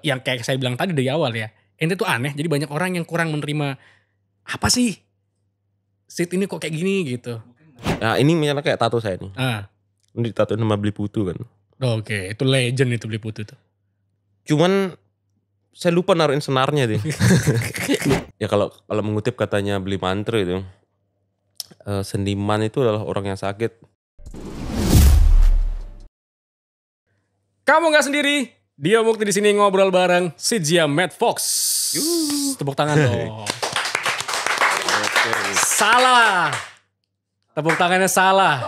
yang kayak saya bilang tadi dari awal ya, ente tuh aneh. Jadi banyak orang yang kurang menerima, apa sih Sid ini kok kayak gini gitu. Nah ini misalnya kayak tato saya nih. Ini tato nama Beli Putu kan. Oke, itu legend itu Beli Putu tuh. Cuman saya lupa naruhin senarnya deh. Ya kalau mengutip katanya Beli Mantra itu, seniman itu adalah orang yang sakit. Kamu nggak sendiri, Dio Mukti di sini ngobrol bareng Sidja Matt Fox. Tepuk tangan dong. Salah. Tepuk tangannya salah.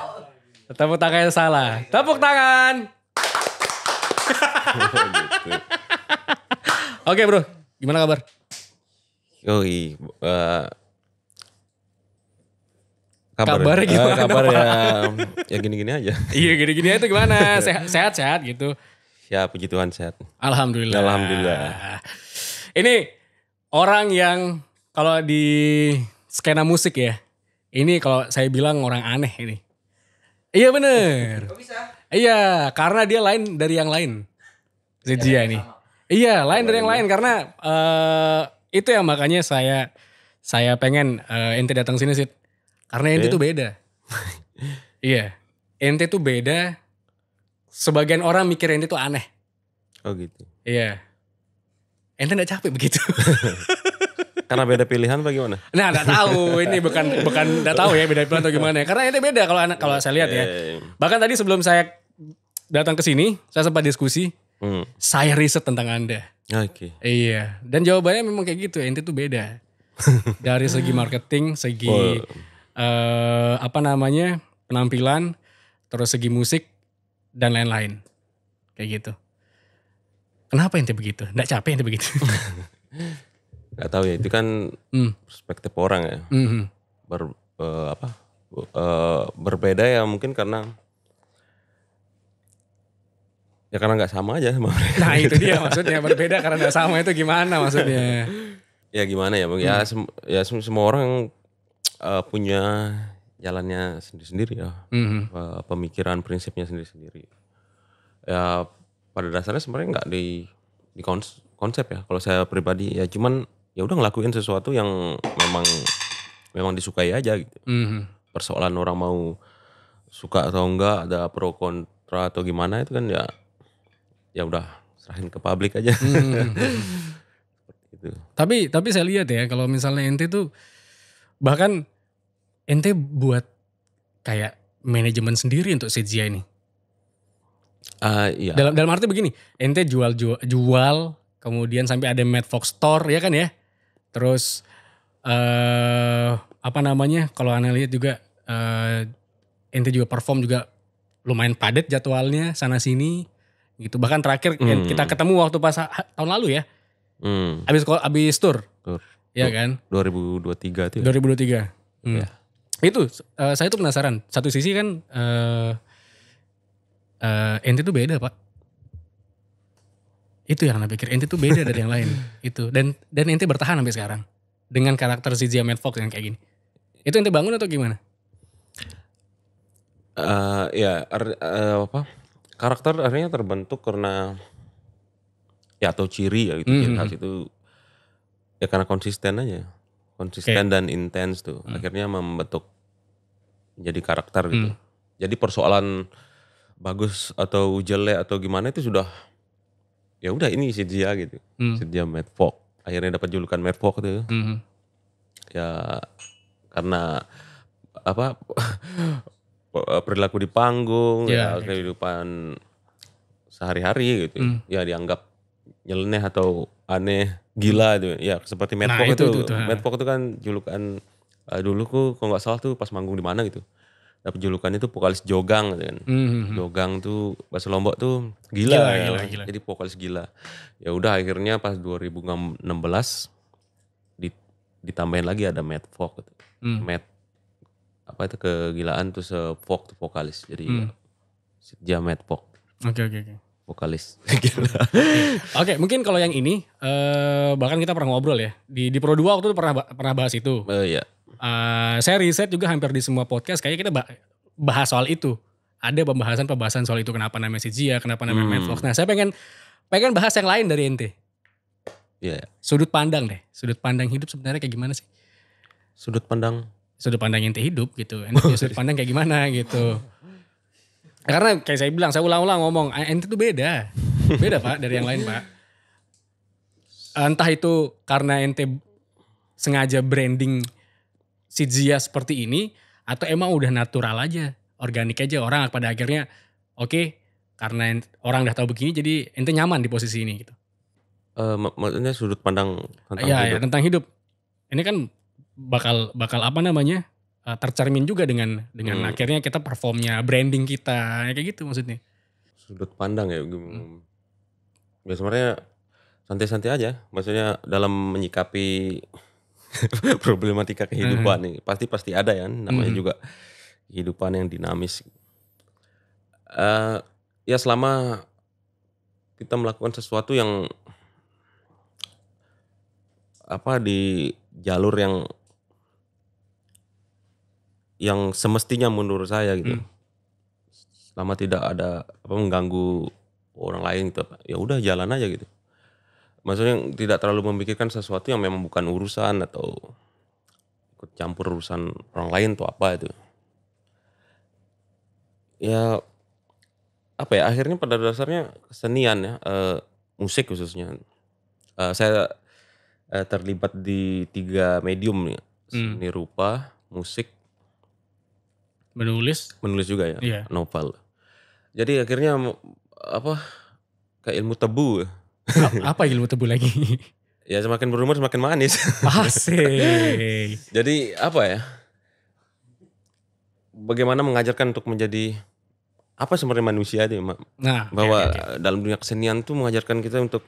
Tepuk tangannya salah. Tepuk tangan. Oke bro, gimana kabar? Yoi, Kabarnya gimana? Kabar ya gini-gini aja. Iya gini-gini aja tuh gimana? Sehat-sehat gitu. Ya puji Tuhan sehat. Alhamdulillah. Alhamdulillah. Ini orang yang kalau di skena musik ya, ini kalau saya bilang orang aneh ini. Iya bener. Kok bisa? Iya, karena dia lain dari yang lain. Zia ini. Iya, lain dari yang lain karena itu yang makanya saya pengen ente datang sini Sid. Karena ente tuh beda. Iya. Ente tuh beda. Sebagian orang mikir ente tuh aneh. Oh gitu. Iya. Ente gak capek begitu. Karena beda pilihan bagaimana? Nah, enggak tahu. Ini bukan enggak tahu ya beda pilihan atau gimana. Karena ente beda kalau saya lihat ya. Bahkan tadi sebelum saya datang ke sini, saya sempat diskusi. Saya riset tentang Anda. Oke. Iya. Dan jawabannya memang kayak gitu. Ente tuh beda. Dari segi marketing, segi penampilan, terus segi musik dan lain-lain. Kayak gitu. Kenapa ente begitu? Nggak capek ente begitu? Gak tahu ya, itu kan perspektif orang ya. Berbeda ya mungkin karena nggak sama aja sama mereka. Nah itu dia maksudnya, berbeda karena nggak sama itu gimana maksudnya? Ya gimana ya, semua orang punya jalannya sendiri-sendiri ya. Pemikiran prinsipnya sendiri-sendiri. Ya pada dasarnya sebenarnya nggak di konsep ya. Kalau saya pribadi ya cuman ya udah ngelakuin sesuatu yang memang disukai aja gitu. Persoalan orang mau suka atau enggak, ada pro kontra atau gimana itu kan ya udah serahin ke publik aja. Gitu. Tapi saya lihat ya kalau misalnya ente tuh bahkan ente buat kayak manajemen sendiri untuk Sidja ini. Iya. Dalam arti begini, ente jual kemudian sampai ada Matt Fox Store ya kan ya. Terus kalau Anda lihat juga ente juga perform juga lumayan padat jadwalnya sana sini gitu. Bahkan terakhir kita ketemu waktu pas tahun lalu ya. Abis tour. Ya kan? 2023 itu ya. 2023. Ya. Itu saya tuh penasaran. Satu sisi kan ente tuh beda Pak. Itu yang Anda pikir. Ente tuh beda dari yang lain. Itu dan ente bertahan sampai sekarang. Dengan karakter Sidja Matt Fox yang kayak gini. Itu ente bangun atau gimana? Karakter akhirnya terbentuk karena ya atau ciri ya gitu. Ciri khas itu ya karena konsisten aja. Konsisten dan intens tuh. Akhirnya membentuk menjadi karakter gitu. Jadi persoalan bagus atau jelek atau gimana itu sudah ya udah ini Sidja gitu. Sidja Matt Fox. Akhirnya dapat julukan Matt Fox tuh. Ya karena perilaku di panggung, ya kehidupan sehari-hari gitu. Ya dianggap nyeleneh atau aneh, gila gitu. Ya seperti Matt Fox itu. Matt Fox itu kan julukan dulu kalau nggak salah tuh pas manggung di mana gitu. Dapat julukan itu vokalis jogang gitu kan. Jogang tuh bahasa Lombok tuh gila. Jadi vokalis gila. Ya udah akhirnya pas 2016 ditambahin lagi ada Matt Fox gitu. Matt itu kegilaan tuh Fox tuh vokalis. Jadi Sidja Matt Fox. Oke. Vokalis. Oke, mungkin kalau yang ini bahkan kita pernah ngobrol ya. Di Pro 2 waktu itu pernah bahas itu. Iya. Saya riset juga hampir di semua podcast kayaknya kita bahas soal itu. Ada pembahasan soal itu, kenapa namanya Sidja, kenapa namanya Matt Fox. Nah, saya pengen pengen bahas yang lain dari ente. Iya. Sudut pandang deh. Sudut pandang hidup sebenarnya kayak gimana sih? Sudut pandang Ente hidup gitu. Ente punya sudut pandang kayak gimana gitu. Karena kayak saya bilang, saya ulang-ulang ngomong, ente tuh beda. Beda Pak dari yang lain Pak. Entah itu karena ente sengaja branding si Zia seperti ini, atau emang udah natural aja, organik aja, orang pada akhirnya oke, karena orang udah tahu begini jadi ente nyaman di posisi ini gitu. maksudnya sudut pandang tentang Ya, hidup. ya tentang hidup. Ini kan bakal apa namanya, tercermin juga dengan akhirnya kita performnya, branding kita, kayak gitu maksudnya. Sudut pandang ya. Ya sebenarnya santai-santai aja. Maksudnya dalam menyikapi problematika kehidupan nih. Pasti ada ya. Namanya juga kehidupan yang dinamis. Ya selama kita melakukan sesuatu yang di jalur yang semestinya menurut saya gitu. Selama tidak ada mengganggu orang lain gitu, ya udah jalan aja gitu. Maksudnya tidak terlalu memikirkan sesuatu yang memang bukan urusan atau ikut campur urusan orang lain atau apa itu. Ya akhirnya pada dasarnya kesenian ya, musik khususnya. Saya terlibat di 3 medium nih, seni rupa, musik, Menulis juga ya, Iya. novel. Jadi akhirnya kayak ilmu tebu. Apa ilmu tebu lagi? Ya semakin berumur semakin manis. Asik. Jadi bagaimana mengajarkan untuk menjadi apa sebenarnya manusia itu, Nah, bahwa oke. dalam dunia kesenian tuh mengajarkan kita untuk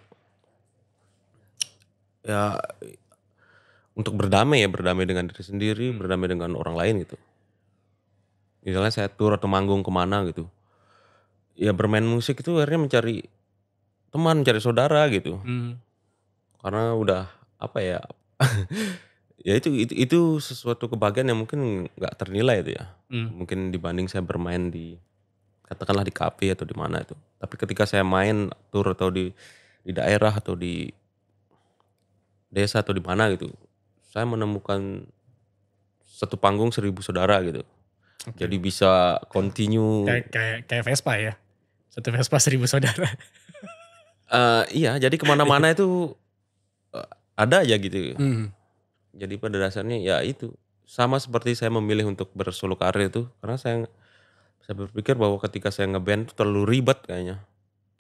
ya untuk berdamai dengan diri sendiri, berdamai dengan orang lain gitu. Misalnya saya tur atau manggung kemana gitu, ya bermain musik itu akhirnya mencari teman, mencari saudara gitu. Karena udah ya itu sesuatu kebahagiaan yang mungkin nggak ternilai itu ya. Mungkin dibanding saya bermain di katakanlah di kafe atau di mana itu. Tapi ketika saya main tur atau di daerah atau di desa atau di mana gitu, saya menemukan satu panggung 1000 saudara gitu. Okay. Jadi bisa continue. Kayak Vespa ya. Satu Vespa 1000 saudara. Iya, jadi kemana-mana itu ada aja gitu. Jadi pada dasarnya ya itu sama seperti saya memilih untuk bersolo karir itu karena saya berpikir bahwa ketika saya ngeband itu terlalu ribet kayaknya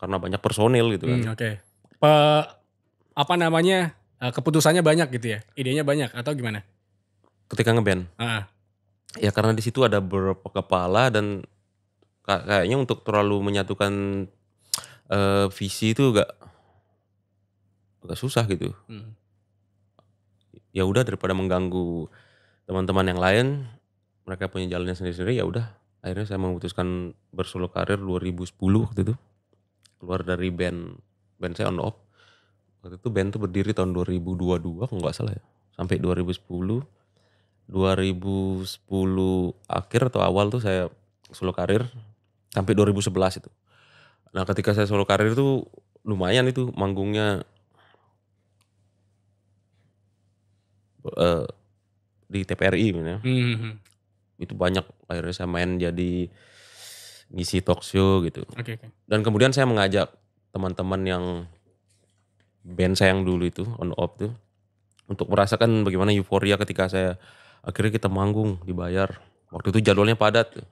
karena banyak personil gitu kan. Oke. Keputusannya banyak gitu ya, idenya banyak atau gimana? Ketika ngeband, ya karena di situ ada beberapa kepala dan kayaknya untuk terlalu menyatukan visi itu agak susah gitu. Ya udah daripada mengganggu teman-teman yang lain, mereka punya jalannya sendiri-sendiri, ya udah. Akhirnya saya memutuskan bersolo karir 2010 waktu itu. Keluar dari band saya On Off. Waktu itu band tuh berdiri tahun 2022 kalau nggak salah ya. Sampai 2010 akhir atau awal tuh saya solo karir sampai 2011 itu. Nah, ketika saya solo karir itu lumayan itu manggungnya di TPRI ya. Itu banyak, akhirnya saya main jadi ngisi talk show gitu. Okay. Dan kemudian saya mengajak teman-teman yang band saya yang dulu itu On Off tuh untuk merasakan bagaimana euforia ketika saya akhirnya kita manggung dibayar. Waktu itu jadwalnya padat.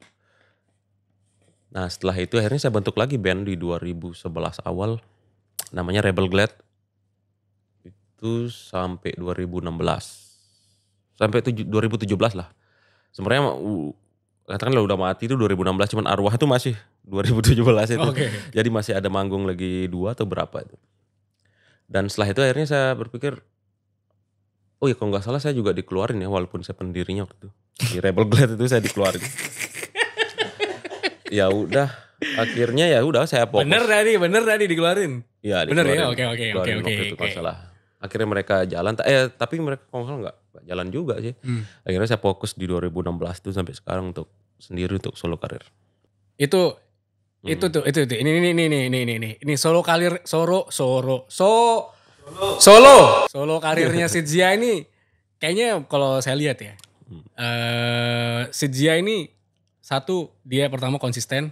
Nah, setelah itu akhirnya saya bentuk lagi band di 2011 awal namanya Rebel Glad. Itu sampai 2016. Sampai 2017 lah. Sebenarnya katakanlah udah mati itu 2016, cuman arwah itu masih 2017 itu. Okay. Jadi masih ada manggung lagi 2 atau berapa itu. Dan setelah itu akhirnya saya berpikir, oh ya kalau nggak salah saya juga dikeluarin ya, walaupun saya pendirinya waktu itu. Di Rebel Glad itu saya dikeluarin. Ya udah, akhirnya ya udah saya fokus. Bener tadi dikeluarin. Iya, bener ya, oke. Akhirnya mereka jalan, tapi mereka kalau nggak jalan juga sih. Akhirnya saya fokus di 2016 itu sampai sekarang untuk sendiri untuk solo karir. Itu Itu tuh, itu. Ini solo karirnya si Zia ini kayaknya kalau saya lihat ya. Si Zia ini satu, dia pertama konsisten.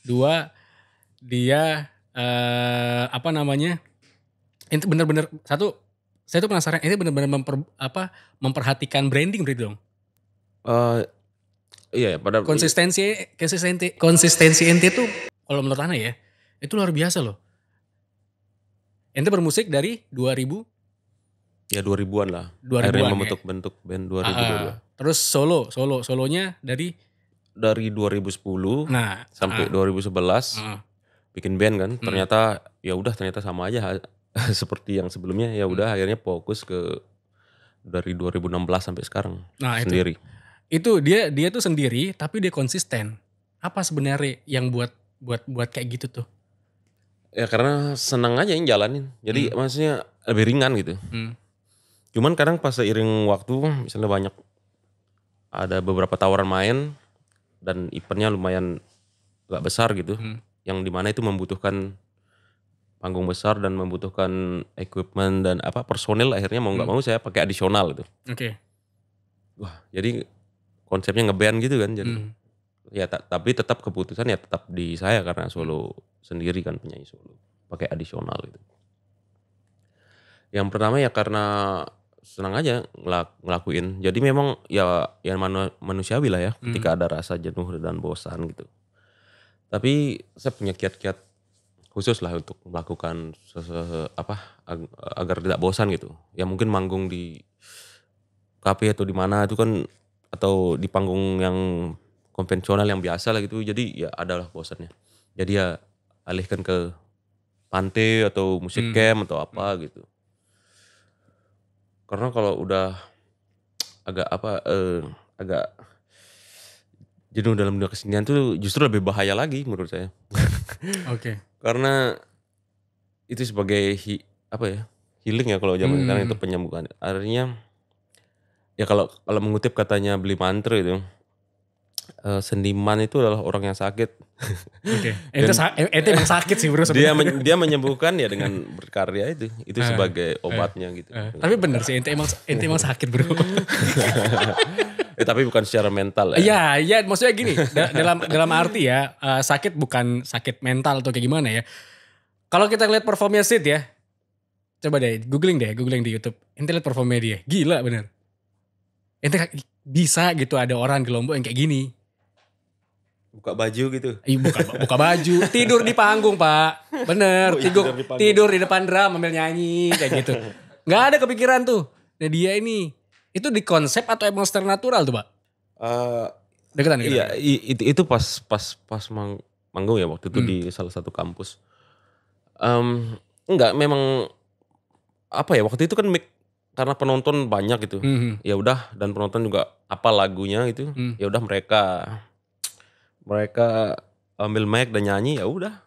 Dua, dia apa namanya? Itu benar-benar satu, saya tuh penasaran, ini benar-benar memperhatikan branding berarti dong. Iya, pada konsistensi ente tuh kalau menurut Ana ya, itu luar biasa loh. Ente bermusik dari 2000 ya 2000-an lah. 2000-an Akhirnya ya. membentuk band 2022. Terus solonya dari 2010 sampai 2011 bikin band kan. Ternyata ya udah ternyata sama aja seperti yang sebelumnya. Ya udah akhirnya fokus ke dari 2016 sampai sekarang sendiri. Itu dia tuh sendiri tapi dia konsisten. Apa sebenarnya yang buat kayak gitu tuh? Ya karena senang aja yang jalanin. Jadi maksudnya lebih ringan gitu. Cuman kadang pas seiring waktu misalnya ada beberapa tawaran main dan eventnya lumayan gak besar gitu. Yang dimana itu membutuhkan panggung besar dan membutuhkan equipment dan personil, akhirnya mau gak mau saya pakai adisional gitu. Oke. Wah, jadi konsepnya ngeband gitu kan. Jadi ya tapi tetap keputusan ya tetap di saya karena solo sendiri kan, penyanyi solo. Pakai adisional gitu. Yang pertama ya karena senang aja ngelakuin. Jadi memang ya manusiawi lah ya ketika ada rasa jenuh dan bosan gitu. Tapi saya punya kiat-kiat khusus lah untuk melakukan agar tidak bosan gitu. Ya mungkin manggung di kafe atau di mana itu kan, atau di panggung yang konvensional yang biasa lah gitu. Jadi ya adalah bosannya. Jadi ya alihkan ke pantai atau musik camp atau apa gitu. Karena kalau udah agak jenuh dalam dunia kesenian tuh justru lebih bahaya lagi menurut saya. Oke. Karena itu sebagai healing ya kalau zaman sekarang, itu penyembuhan. Artinya ya kalau mengutip katanya Billy Mantra itu, seniman itu adalah orang yang sakit. Oke. Ente emang sakit sih bro sebenarnya. Dia menyembuhkan ya dengan berkarya itu sebagai obatnya gitu. Tapi bener sih, ente emang sakit bro. Tapi bukan secara mental ya. Iya, maksudnya gini, dalam arti ya, sakit bukan sakit mental atau kayak gimana ya. Kalau kita lihat performnya Sid ya, coba deh googling di YouTube. Ente lihat performnya dia, gila bener. Ente bisa gitu ada orang di Lombok yang kayak gini. Buka baju gitu. Buka baju, tidur di panggung pak, bener. Tidur di depan drum sambil nyanyi kayak gitu. Nggak ada kepikiran tuh. Nah dia ini, itu di konsep atau emang secara natural tuh pak? Deketan. Iya, itu pas manggung ya waktu itu di salah satu kampus. Enggak, memang waktu itu kan karena penonton banyak gitu. Ya udah, dan penonton juga apa lagunya gitu. Ya udah mereka ambil mic dan nyanyi, ya udah.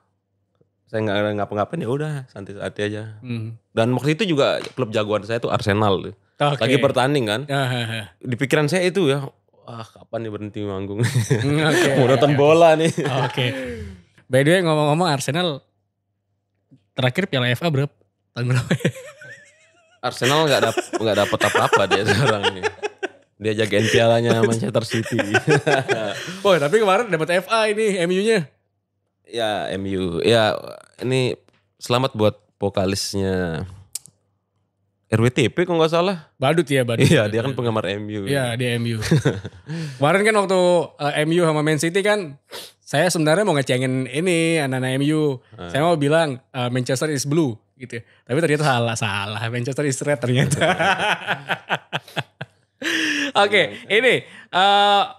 Saya nggak ngapa-ngapain, ya udah santai-santai aja. Dan waktu itu juga klub jagoan saya tuh Arsenal. Okay. Lagi bertanding kan. Di pikiran saya itu ya, kapan nih berhenti manggung. Mau nonton bola nih. Oke. By the way ngomong-ngomong Arsenal terakhir Piala FA berapa? Tahun berapa? Arsenal nggak dapat apa-apa dia sekarang ini. Dia jagain pialanya Manchester City. Oh tapi kemarin dapat FA ini MU-nya. Ya MU. Ya ini selamat buat vokalisnya RWTP kok nggak salah. Badut. Iya dia kan penggemar MU. Iya dia MU. Kemarin kan waktu MU sama Man City kan, saya sebenarnya mau ngecengin ini anak-anak MU. Saya mau bilang Manchester is blue gitu. Tapi ternyata salah. Manchester is red ternyata. Oke, ini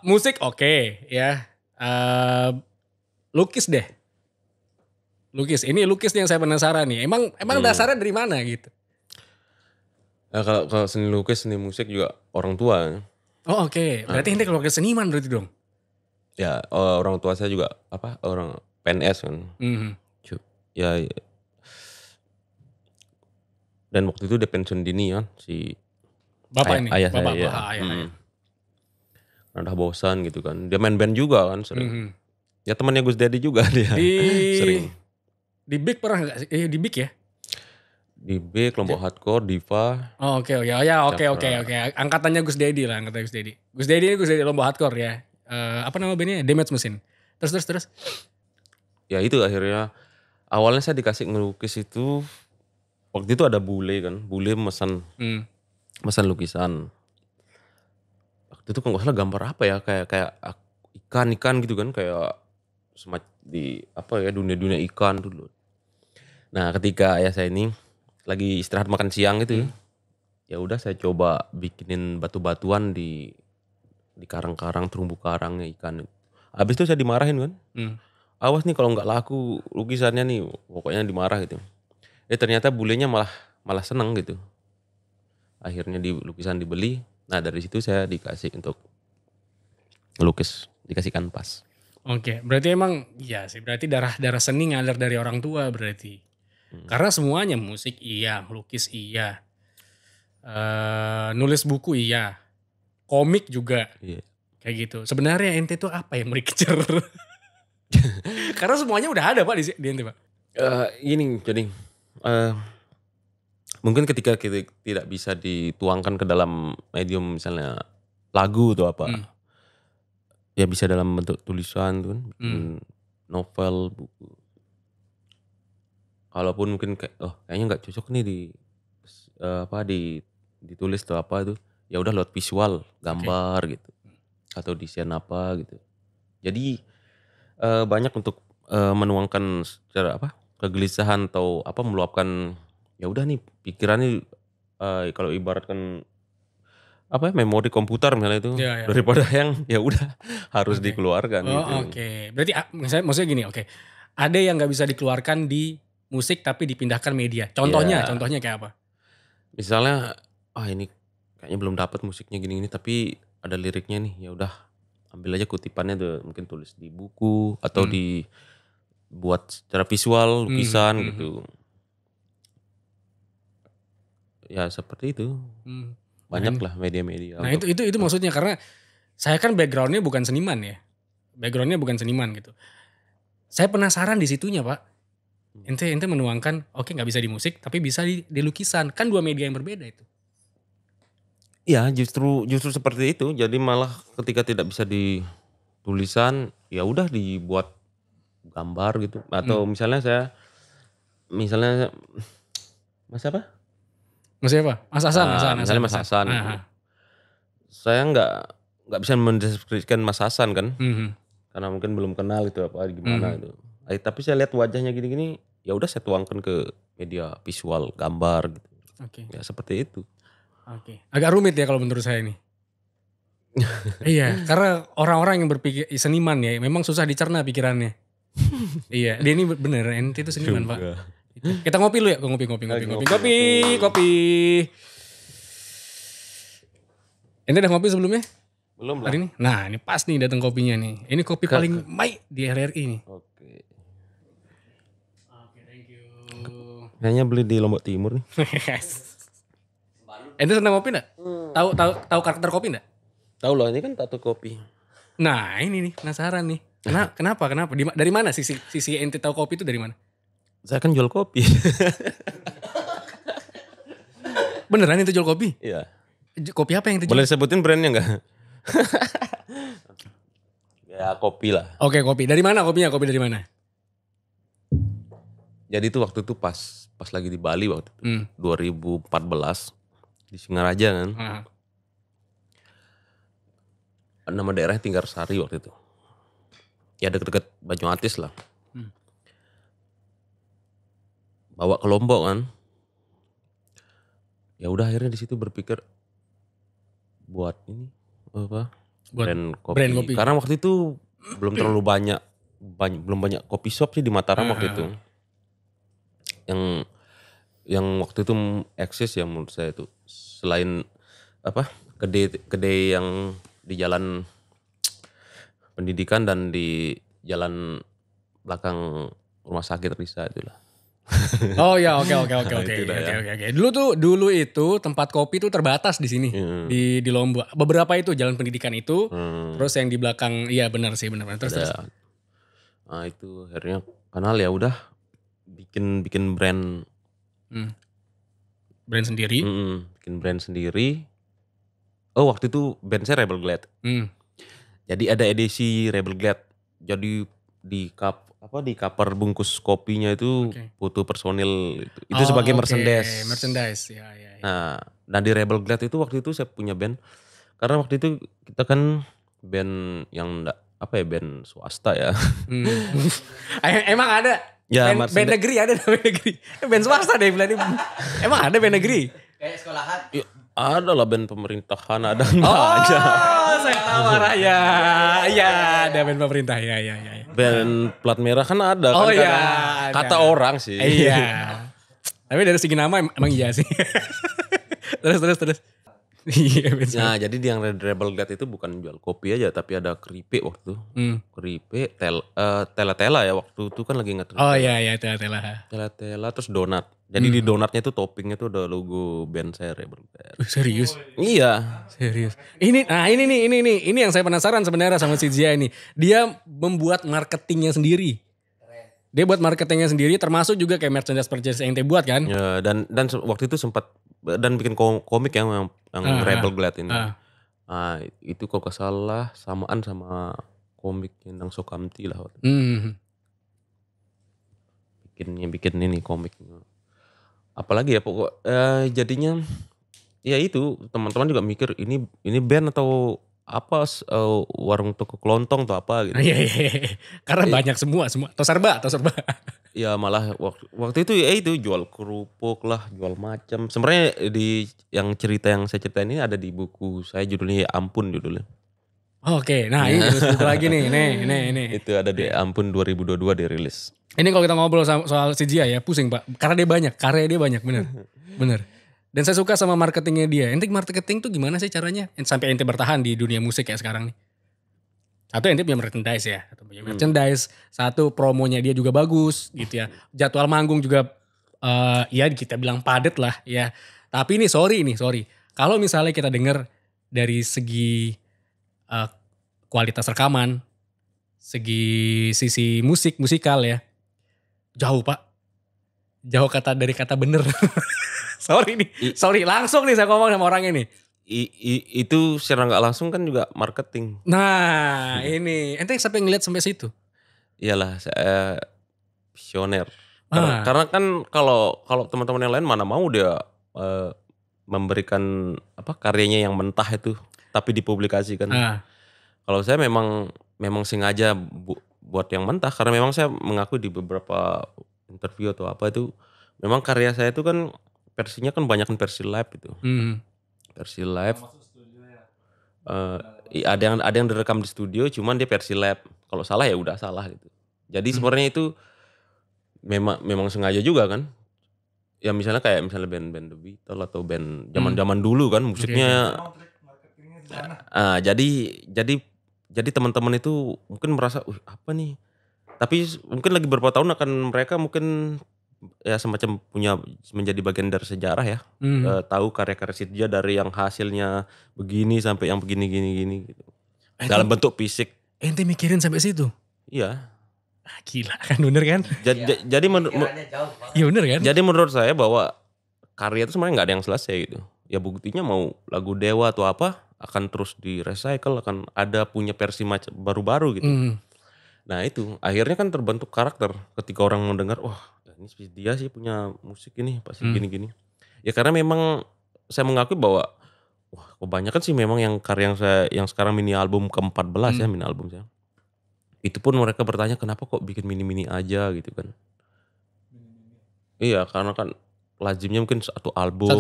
musik oke, ya. Lukis deh. Ini lukis yang saya penasaran nih. Emang dasarnya dari mana gitu? Nah, kalau seni lukis, seni musik juga orang tua. Oh oke. Berarti ini keluarga seniman berarti dong? Ya orang tua saya juga orang PNS kan. Ya. Dan waktu itu dia pensiun dini kan si Bapak ayah saya. Ayah. Udah bosan gitu kan. Dia main band juga kan sering. Ya temannya Gus Dedi juga dia. Sering. Di Big pernah nggak sih? Di Big ya? Di B, kelompok hardcore, Diva. Oh, oke. Angkatannya Gus Dedi lah, angkatannya Gus Dedi. Gus Dedi kelompok hardcore ya. Apa nama bandnya? Damage Machine. Terus. Ya itu akhirnya awalnya saya dikasih ngelukis itu waktu itu ada bule kan, bule mesan lukisan. Waktu itu kalau nggak salah gambar apa ya, kayak ikan gitu kan, kayak semacam di apa ya, dunia ikan dulu. Nah ketika ayah saya ini lagi istirahat makan siang gitu, ya udah saya coba bikinin batu-batuan di karang-karang, terumbu karangnya ikan. Habis itu saya dimarahin kan, awas nih kalau nggak laku lukisannya nih, pokoknya dimarah gitu. Ternyata bulenya malah seneng gitu. Akhirnya lukisan dibeli. Nah dari situ saya dikasih untuk ngelukis, dikasih kanvas. Oke, berarti emang iya sih, berarti darah seni ngalir dari orang tua berarti. Karena semuanya musik iya, melukis iya, nulis buku iya, komik juga, kayak gitu. Sebenarnya ente tuh apa yang mau dikejar? Karena semuanya udah ada Pak di ente Pak. Gini jadi mungkin ketika kita tidak bisa dituangkan ke dalam medium misalnya lagu atau apa, ya bisa dalam bentuk tulisan tuh kan, novel, buku. Kalaupun mungkin kayaknya nggak cocok nih ditulis atau apa itu, ya udah lewat visual, gambar gitu, atau desain apa gitu. Jadi banyak untuk menuangkan secara kegelisahan atau meluapkan, ya udah nih pikiran nih kalau ibaratkan memori komputer misalnya itu, daripada yang ya udah harus dikeluarkan gitu. Oke. Berarti maksudnya gini, ada yang nggak bisa dikeluarkan di musik tapi dipindahkan media. Contohnya kayak apa? Misalnya, ini kayaknya belum dapat musiknya gini-gini tapi ada liriknya nih, ya udah ambil aja kutipannya tuh, mungkin tulis di buku atau dibuat secara visual, lukisan gitu. Ya seperti itu. Banyak lah media-media. Nah itu maksudnya, karena saya kan backgroundnya bukan seniman ya. Gitu. Saya penasaran di situnya Pak. Ente menuangkan, nggak bisa di musik tapi bisa di lukisan, kan dua media yang berbeda itu. Iya justru seperti itu. Jadi malah ketika tidak bisa di tulisan, ya udah dibuat gambar gitu. Atau misalnya Mas apa? Mas Hasan. Misalnya Mas Hasan. Saya nggak bisa mendeskripsikan Mas Hasan kan, karena mungkin belum kenal itu apa gimana itu. Tapi saya lihat wajahnya gini-gini, ya udah saya tuangkan ke media visual, gambar gitu. Ya seperti itu. Agak rumit ya kalau menurut saya ini. Iya, karena orang-orang yang berpikir seniman ya, memang susah dicerna pikirannya. Iya, dia ini bener, ente itu seniman Pak. Kita ngopi lu ya, ngopi. Ente udah ngopi sebelumnya? Belum lah. Hari ini? Nah ini pas nih datang kopinya nih. Ini kopi paling baik di RRI nih. Oke, thank you. Kayaknya beli di Lombok Timur nih. Ente senang kopi enggak? Tahu karakter kopi enggak? Tahu loh, ini kan tato kopi. Nah ini nih, penasaran nih. Kenapa? Dari mana sisi ente tahu kopi itu dari mana? Saya kan jual kopi. Beneran itu jual kopi? Iya. Kopi apa yang itu jual? Boleh sebutin brandnya enggak? Ya kopi lah. Oke, kopi. Dari mana kopinya? Kopi dari mana? Jadi itu waktu itu pas lagi di Bali waktu itu. 2014 di Singaraja kan. Nama daerahnya Tinggarsari waktu itu. Ya deket-deket Banyuatis lah. Bawa ke Lombok kan. Ya udah akhirnya di situ berpikir buat ini brand kopi. Karena waktu itu belum terlalu banyak kopi shop sih di Mataram waktu itu. Yang waktu itu eksis ya menurut saya itu. Selain kedai yang di jalan pendidikan dan di jalan belakang rumah sakit Risa itulah. Oh ya, oke. Dulu itu tempat kopi itu terbatas di sini, di Lombok. Beberapa itu jalan pendidikan itu, terus yang di belakang, iya benar. Terus. Nah itu akhirnya kenal ya udah bikin brand. Brand sendiri. Bikin brand sendiri. Oh waktu itu band saya Rebel Glad. Jadi ada edisi Rebel Glad. Jadi di cover bungkus kopinya itu foto personil itu sebagai merchandise. Merchandise ya. Nah, dan di Rebel Glad itu waktu itu saya punya band. Karena waktu itu kita kan band yang band swasta ya. Emang ada ya, band negeri ada band negeri. Band swasta deh bilang. Emang ada band negeri? Kayak sekolahan. Ya, ada lah band pemerintahan ada banyak. Oh, saya tahu ya. Iya, ada band pemerintah ya. Band plat merah kan ada kan. Oh iya. Kata orang sih. Iya. Tapi dari segi nama emang iya sih. terus. Iya, nah jadi di yang Rebel Glad itu bukan jual kopi aja tapi ada keripik waktu itu. Keripik, tela-tela ya waktu itu kan lagi ngetren. Oh iya tela-tela. Tela-tela terus donat. Jadi di donatnya itu toppingnya tuh ada logo band saya Rebel Glad. Serius? Iya. Serius. Ini yang saya penasaran sebenarnya sama si Zia ini. Dia membuat marketingnya sendiri. Dia buat marketingnya sendiri termasuk juga kayak merchandise yang dia buat kan. Ya, dan waktu itu sempat dan bikin komik yang Rebel Glad ini. Nah, itu kalau gak salah samaan sama komik Endang Soekamti lah. Bikin ini komik. Apalagi ya pokok jadinya ya itu teman-teman juga mikir ini band atau apa warung toko kelontong atau apa gitu. Iya. Karena banyak semua atau serba. Ya malah waktu itu ya itu jual kerupuk lah, jual macam. Sebenarnya di cerita yang saya ceritain ini ada di buku saya judulnya Ampun judulnya. Oke, nah ini terus buku lagi nih, ini. Itu ada di Ampun 2022 dirilis. Ini kalau kita ngobrol soal si Zia ya pusing Pak, karena dia banyak, karya dia banyak bener. Dan saya suka sama marketingnya dia. Ente marketing tuh gimana sih caranya? Sampai ente bertahan di dunia musik kayak sekarang nih. Satu ente punya merchandise ya. Satu promonya dia juga bagus gitu ya. Jadwal manggung juga ya kita bilang padet lah ya. Tapi ini sorry. Kalau misalnya kita dengar dari segi kualitas rekaman, segi sisi musikal ya. Jauh Pak. Jauh dari kata bener. Sorry langsung nih saya ngomong sama orang ini. Itu secara nggak langsung kan juga marketing. Nah ini ente sampai ngeliat sampai situ. Iyalah saya visioner. Karena kan kalau teman-teman yang lain mana mau dia memberikan karyanya yang mentah itu tapi dipublikasikan. Kalau saya memang sengaja buat yang mentah karena memang saya mengaku di beberapa interview atau apa itu memang karya saya itu kan versinya kan banyak versi live itu. Versi live. Ada yang direkam di studio cuman dia versi live. Kalau salah ya udah salah gitu. Jadi sebenarnya itu memang sengaja juga kan. Ya misalnya band The Beatles atau band zaman-zaman dulu kan musiknya. Jadi teman-teman itu mungkin merasa apa nih. Tapi mungkin lagi beberapa tahun akan mereka mungkin ya semacam menjadi bagian dari sejarah ya. Tahu karya-karya Sidja dari yang hasilnya begini sampai yang begini gitu. Dalam bentuk fisik. Ente mikirin sampai situ? Iya. Gila kan bener kan? Jadi iya bener kan? Jadi menurut saya bahwa karya itu sebenarnya nggak ada yang selesai gitu. Ya buktinya mau lagu Dewa atau apa akan terus di recycle, akan ada punya versi baru-baru gitu. Nah itu akhirnya kan terbentuk karakter ketika orang mendengar wah ini dia sih punya musik ini pasti gini-gini. Ya karena memang saya mengakui bahwa wah kebanyakan sih memang yang karya yang sekarang mini album ke-14 ya mini album saya. Itu pun mereka bertanya kenapa kok bikin mini-mini aja gitu kan. Iya karena kan lazimnya mungkin satu album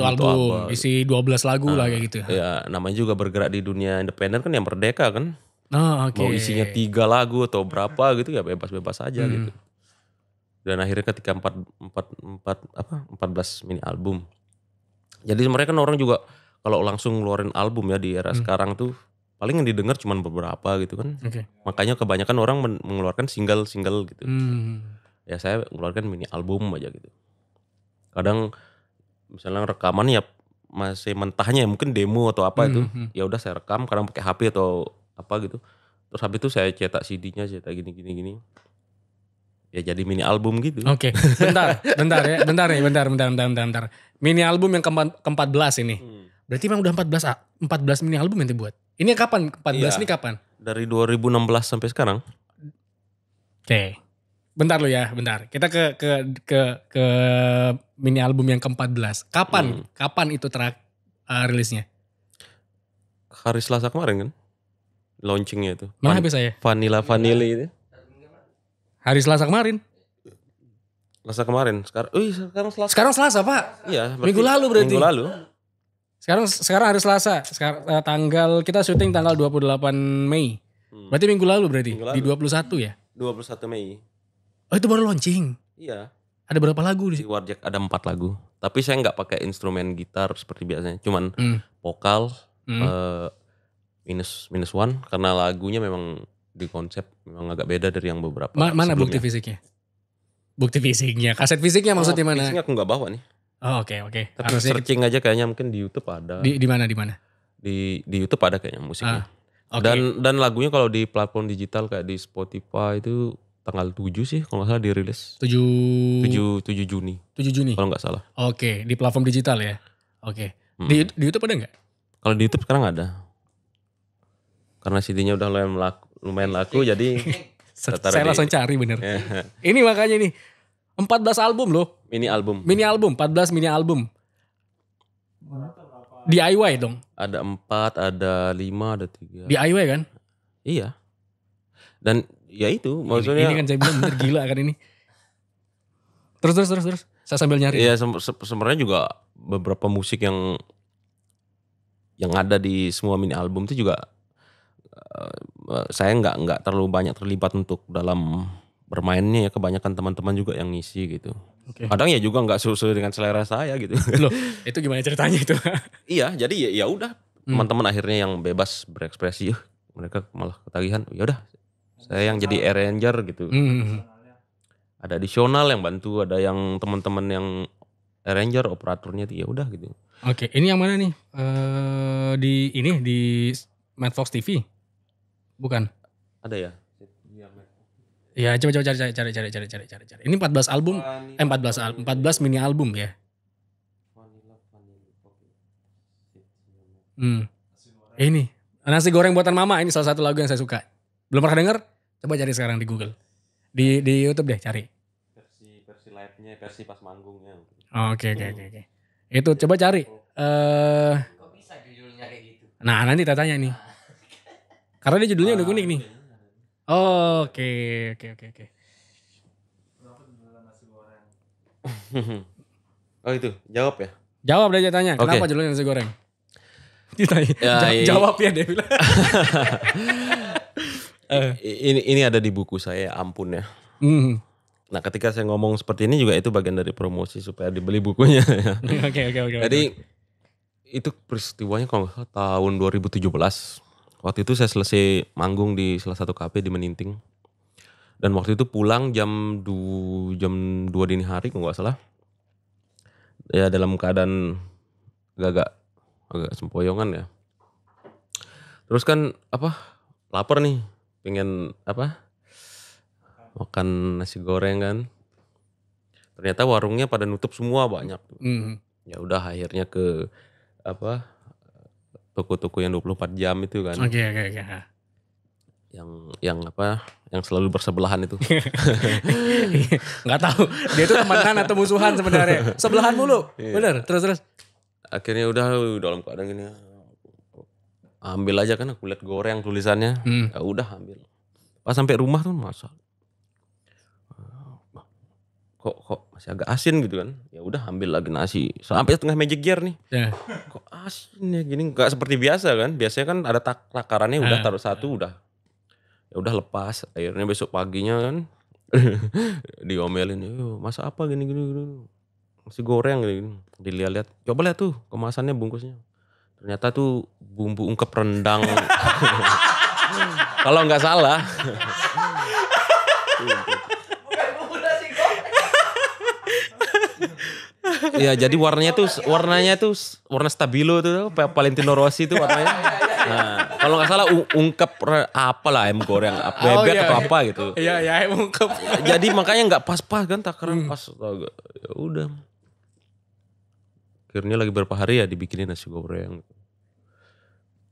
isi 12 lagu lah kayak gitu. Ya namanya juga bergerak di dunia independen kan yang merdeka kan. Mau isinya 3 lagu atau berapa gitu ya bebas-bebas aja gitu. Dan akhirnya ketika 14 mini album. Jadi mereka kan orang juga kalau langsung ngeluarin album ya di era sekarang tuh paling yang didengar cuma beberapa gitu kan. Makanya kebanyakan orang mengeluarkan single gitu. Ya saya mengeluarkan mini album aja gitu. Kadang misalnya rekaman ya masih mentahnya ya mungkin demo atau apa itu. Ya udah saya rekam kadang pakai HP atau apa gitu. Terus habis itu saya cetak CD-nya cetak gini. ya jadi mini album gitu. Oke, bentar nih. Mini album yang ke-14 ini. Berarti memang udah 14 mini album yang dibuat. Ini kapan? 14 ini kapan? Dari 2016 sampai sekarang. Oke. Bentar lo ya, bentar. Kita ke mini album yang ke-14. Kapan itu rilisnya? Hari Selasa kemarin kan. Launchingnya itu. Mana HP saya? Vanilla itu. Hari Selasa kemarin. Selasa kemarin. Sekarang Selasa. Sekarang Selasa, Pak. Iya. Minggu lalu berarti. Minggu lalu. Sekarang hari Selasa. Kita syuting tanggal 28 Mei. Berarti minggu lalu berarti. Di 21 ya? 21 Mei. Oh, itu baru launching. Iya. Ada berapa lagu Di Warjack ada 4 lagu. Tapi saya nggak pakai instrumen gitar seperti biasanya. Cuman vokal minus one karena lagunya memang di konsep memang agak beda dari yang beberapa. Mana bukti fisiknya? Bukti fisiknya, kaset fisiknya maksudnya mana? Fisiknya aku nggak bawa nih. Oh, oke. Tapi searching aja kayaknya mungkin di YouTube ada. Di mana? Di YouTube ada kayaknya musiknya. Okay. Dan lagunya kalau di platform digital kayak di Spotify itu tanggal 7 sih kalau nggak salah dirilis. 7 Juni. 7 Juni. Kalau nggak salah. Oke, di platform digital ya. Oke. Di YouTube ada nggak? Kalau di YouTube sekarang ada. Karena CD-nya udah lumayan laku jadi saya langsung cari bener. Ini makanya nih 14 album loh. Mini album 14 mini album. DIY dong. Ada 4, ada 5, ada 3. DIY kan? Iya. Dan ya itu maksudnya. Ini kan saya bilang bener gila kan ini. Terus. Saya sambil nyari. Iya sebenarnya juga beberapa musik yang ada di semua mini album itu juga saya nggak terlalu banyak terlibat untuk dalam bermainnya ya, kebanyakan teman-teman juga yang ngisi gitu. Okay. Kadang ya juga nggak sesuai dengan selera saya gitu. Loh, itu gimana ceritanya itu? Iya, jadi ya udah teman-teman akhirnya yang bebas berekspresi, mereka malah ketagihan. Ya udah, saya yang jadi arranger gitu. Ada additional yang bantu, ada yang teman-teman yang arranger, operatornya ya udah gitu. Oke, ini yang mana nih? Di Madfox TV. Bukan? Ada ya? Ya coba cari. Ini 14 album, 14 mini album ya. Ini nasi goreng buatan mama, ini salah satu lagu yang saya suka. Belum pernah denger? Coba cari sekarang di Google. Di YouTube deh cari. Versi live-nya, versi pas manggungnya. Oke. Itu coba cari. Kok bisa judulnya kayak gitu? Nah nanti tak tanya nih. Karena dia judulnya udah unik nih. Oke. Oh itu, jawab ya? Jawab dia tanya, kenapa judulnya nasi goreng? Ditanya, jawab ya dia bilang. Ini ada di buku saya, ampun ya. Nah ketika saya ngomong seperti ini juga itu bagian dari promosi supaya dibeli bukunya. Oke. Jadi itu peristiwanya kalau nggak salah tahun 2017. Waktu itu saya selesai manggung di salah satu kafe di Meninting. Dan waktu itu pulang jam 2 dini hari kalau nggak salah. Ya dalam keadaan agak sempoyongan ya. Terus kan lapar nih, pengen makan nasi goreng kan. Ternyata warungnya pada nutup semua banyak. Ya udah akhirnya ke toko-toko yang 24 jam itu kan. Oke. Yang selalu bersebelahan itu. Nggak tahu dia itu temenan atau musuhan sebenarnya. Sebelahan mulu. Bener. Terus. Akhirnya udah dalam keadaan gini. Ambil aja kan, aku lihat goreng tulisannya. Ya udah ambil. Pas sampai rumah tuh masa. Kok masih agak asin gitu kan. Ya udah ambil lagi nasi. Sampai tengah Magic Gear nih. Yeah. Kok asin ya gini, enggak seperti biasa kan. Biasanya kan ada takarannya udah taruh satu udah. Ya udah lepas. Akhirnya besok paginya kan diomelin, masa apa gini. Nasi goreng gini. Dilihat-lihat. Coba lihat tuh kemasannya, bungkusnya. Ternyata tuh bumbu ungkep rendang. Kalau nggak salah. Ya jadi warnanya tuh warna stabilo tuh Valentino Rossi tuh warnanya. Nah, kalau nggak salah ungkep apalah ayam goreng, bebek atau apa gitu. Iya, ungkep. Jadi makanya nggak pas-pas kan takaran pas. Ya udah. Akhirnya lagi berapa hari ya dibikinin nasi goreng.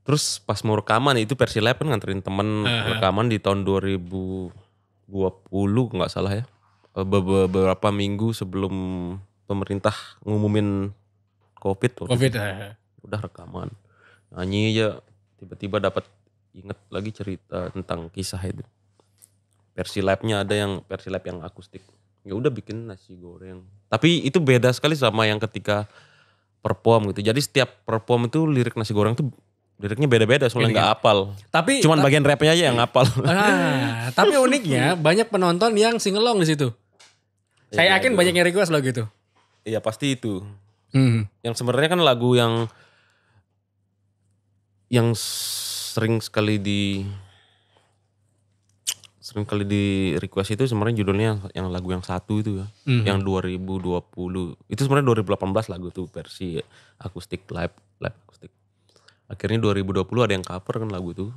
Terus pas mau rekaman itu versi live kan nganterin temen rekaman di tahun 2020 nggak salah ya. Beberapa minggu sebelum pemerintah ngumumin COVID. Udah rekaman. Nyanyi aja tiba-tiba dapat inget lagi cerita tentang kisah itu. Versi live-nya ada yang versi live yang akustik. Ya udah bikin nasi goreng. Tapi itu beda sekali sama yang ketika perform gitu. Jadi setiap perform itu lirik nasi goreng tuh liriknya beda-beda soalnya nggak hafal. Tapi cuman bagian rapnya aja yang hafal. Tapi uniknya banyak penonton yang singelong di situ. Saya yakin banyak yang request lagu gitu. Iya pasti itu. Yang sebenarnya kan lagu yang sering sekali di request itu sebenarnya judulnya yang lagu yang satu itu ya. Yang 2020. Itu sebenarnya 2018 lagu tuh versi akustik live akustik. Akhirnya 2020 ada yang cover kan lagu itu.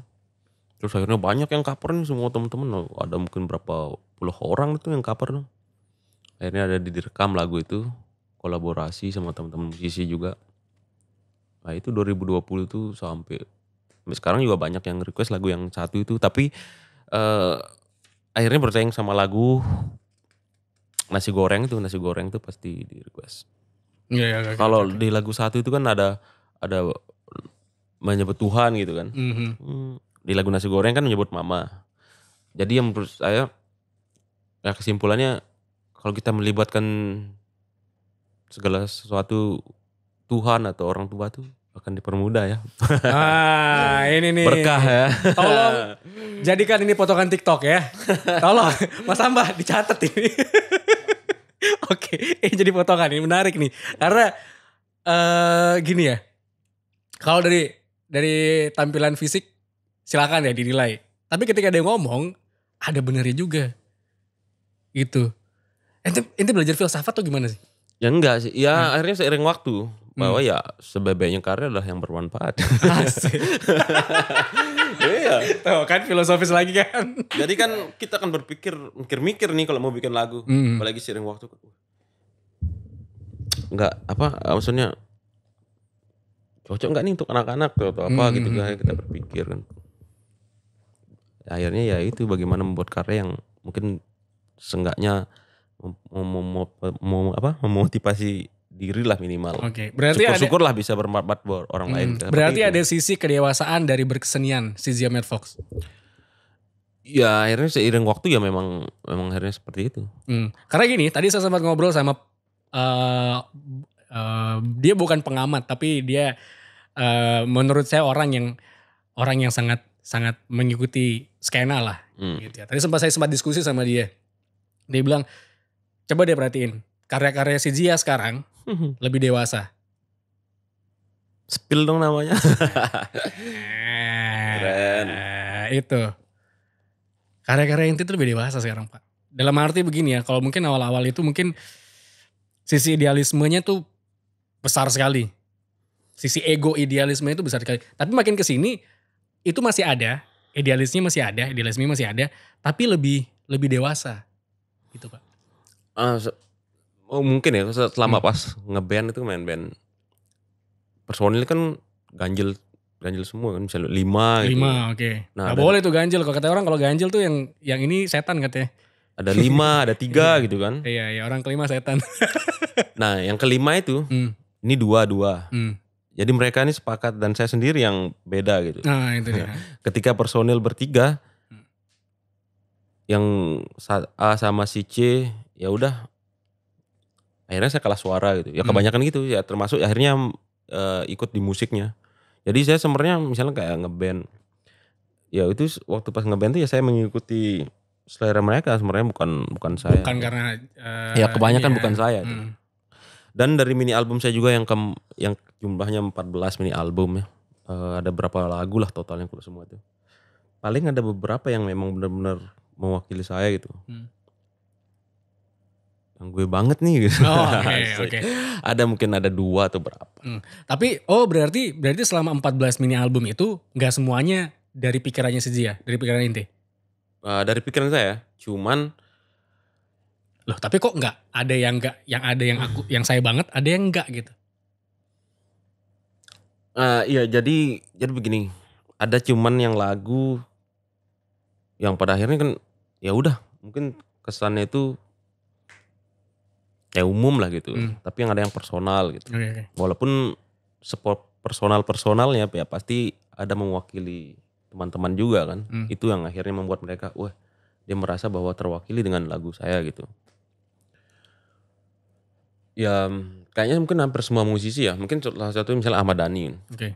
Terus akhirnya banyak yang cover nih semua temen-temen. Ada mungkin berapa puluh orang itu yang cover tuh. Akhirnya ada direkam lagu itu. Kolaborasi sama teman-teman musisi juga. Nah itu 2020 tuh sampai sekarang juga banyak yang request lagu yang satu itu. Tapi akhirnya bersaing sama lagu nasi goreng tuh pasti di request. Iya. Kalau di lagu satu itu kan ada menyebut Tuhan gitu kan. Di lagu nasi goreng kan menyebut mama. Jadi yang menurut saya ya kesimpulannya kalau kita melibatkan segala sesuatu Tuhan atau orang tua tuh akan dipermudah ya. Ini nih. Berkah ya. Tolong jadikan ini potongan TikTok ya. Tolong Mas Amba dicatat ini. Oke, ini jadi potongan ini menarik nih. Karena gini ya. Kalau dari tampilan fisik silakan ya dinilai. Tapi ketika dia ngomong ada benernya juga. Gitu. Ente belajar filsafat tuh gimana sih? Ya enggak sih. Ya akhirnya seiring waktu bahwa ya sebebeknya karya adalah yang bermanfaat. Asik. Iya. Tuh kan filosofis lagi kan. Jadi kan kita akan mikir-mikir nih kalau mau bikin lagu. Apalagi seiring waktu. Enggak maksudnya cocok enggak nih untuk anak-anak atau apa gitu kan kita berpikir kan. Akhirnya ya itu bagaimana membuat karya yang mungkin seenggaknya memotivasi diri lah minimal. Oke, berarti syukur-syukurlah bisa bermanfaat buat orang lain. Berarti ada sisi kedewasaan dari berkesenian si Zia Mad Fox. Ya akhirnya seiring waktu ya memang akhirnya seperti itu. Karena gini, tadi saya sempat ngobrol sama dia bukan pengamat tapi dia menurut saya orang yang sangat mengikuti skena lah. Gitu ya. Tadi saya sempat diskusi sama dia. Dia bilang, coba deh perhatiin karya-karya si Zia sekarang lebih dewasa. Spill dong namanya. Keren. Itu. Karya-karya yang itu lebih dewasa sekarang Pak. Dalam arti begini ya, kalau mungkin awal-awal itu mungkin sisi idealismenya tuh besar sekali. Sisi ego idealisme itu besar sekali. Tapi makin kesini itu masih ada, idealisme masih ada, tapi lebih dewasa. Gitu Pak. Mungkin ya selama pas ngeband itu main band personil kan ganjil semua kan misalnya 5 gitu. 5 oke. Nah, gak boleh tuh ganjil. Kalau kata orang kalau ganjil tuh yang ini setan katanya. Ada 5, ada 3 gitu kan. Iya, orang kelima setan. Nah yang kelima itu ini 2. Jadi mereka ini sepakat dan saya sendiri yang beda gitu. Nah itu dia. Ketika personil bertiga, yang A sama si C ya udah akhirnya saya kalah suara gitu. Ya kebanyakan gitu ya termasuk akhirnya ikut di musiknya. Jadi saya sebenarnya misalnya kayak ngeband. Ya itu waktu pas ngeband tuh ya saya mengikuti selera mereka sebenarnya bukan saya. Bukan karena ya kebanyakan bukan saya itu. Dan dari mini album saya juga yang jumlahnya 14 mini album ya. Ada berapa lagu lah totalnya kalau semua itu. Paling ada beberapa yang memang benar-benar mewakili saya gitu. yang gue banget nih gitu. Oh, oke. Ada mungkin ada 2 atau berapa. Tapi berarti selama 14 mini album itu nggak semuanya dari pikirannya si Zia, dari pikiran Inte. Dari pikiran saya, cuman Loh, tapi kok nggak ada yang nggak, yang ada yang aku, yang saya banget, ada yang nggak gitu. iya jadi begini, ada cuman yang lagu yang pada akhirnya kan ya udah mungkin kesannya itu kayak umum lah gitu. Tapi yang ada yang personal gitu. Oke. Walaupun personalnya ya pasti ada mewakili teman-teman juga kan. Itu yang akhirnya membuat mereka wah dia merasa bahwa terwakili dengan lagu saya gitu. Ya kayaknya mungkin hampir semua musisi ya. Mungkin salah satu misalnya Ahmad Dhani. Oke.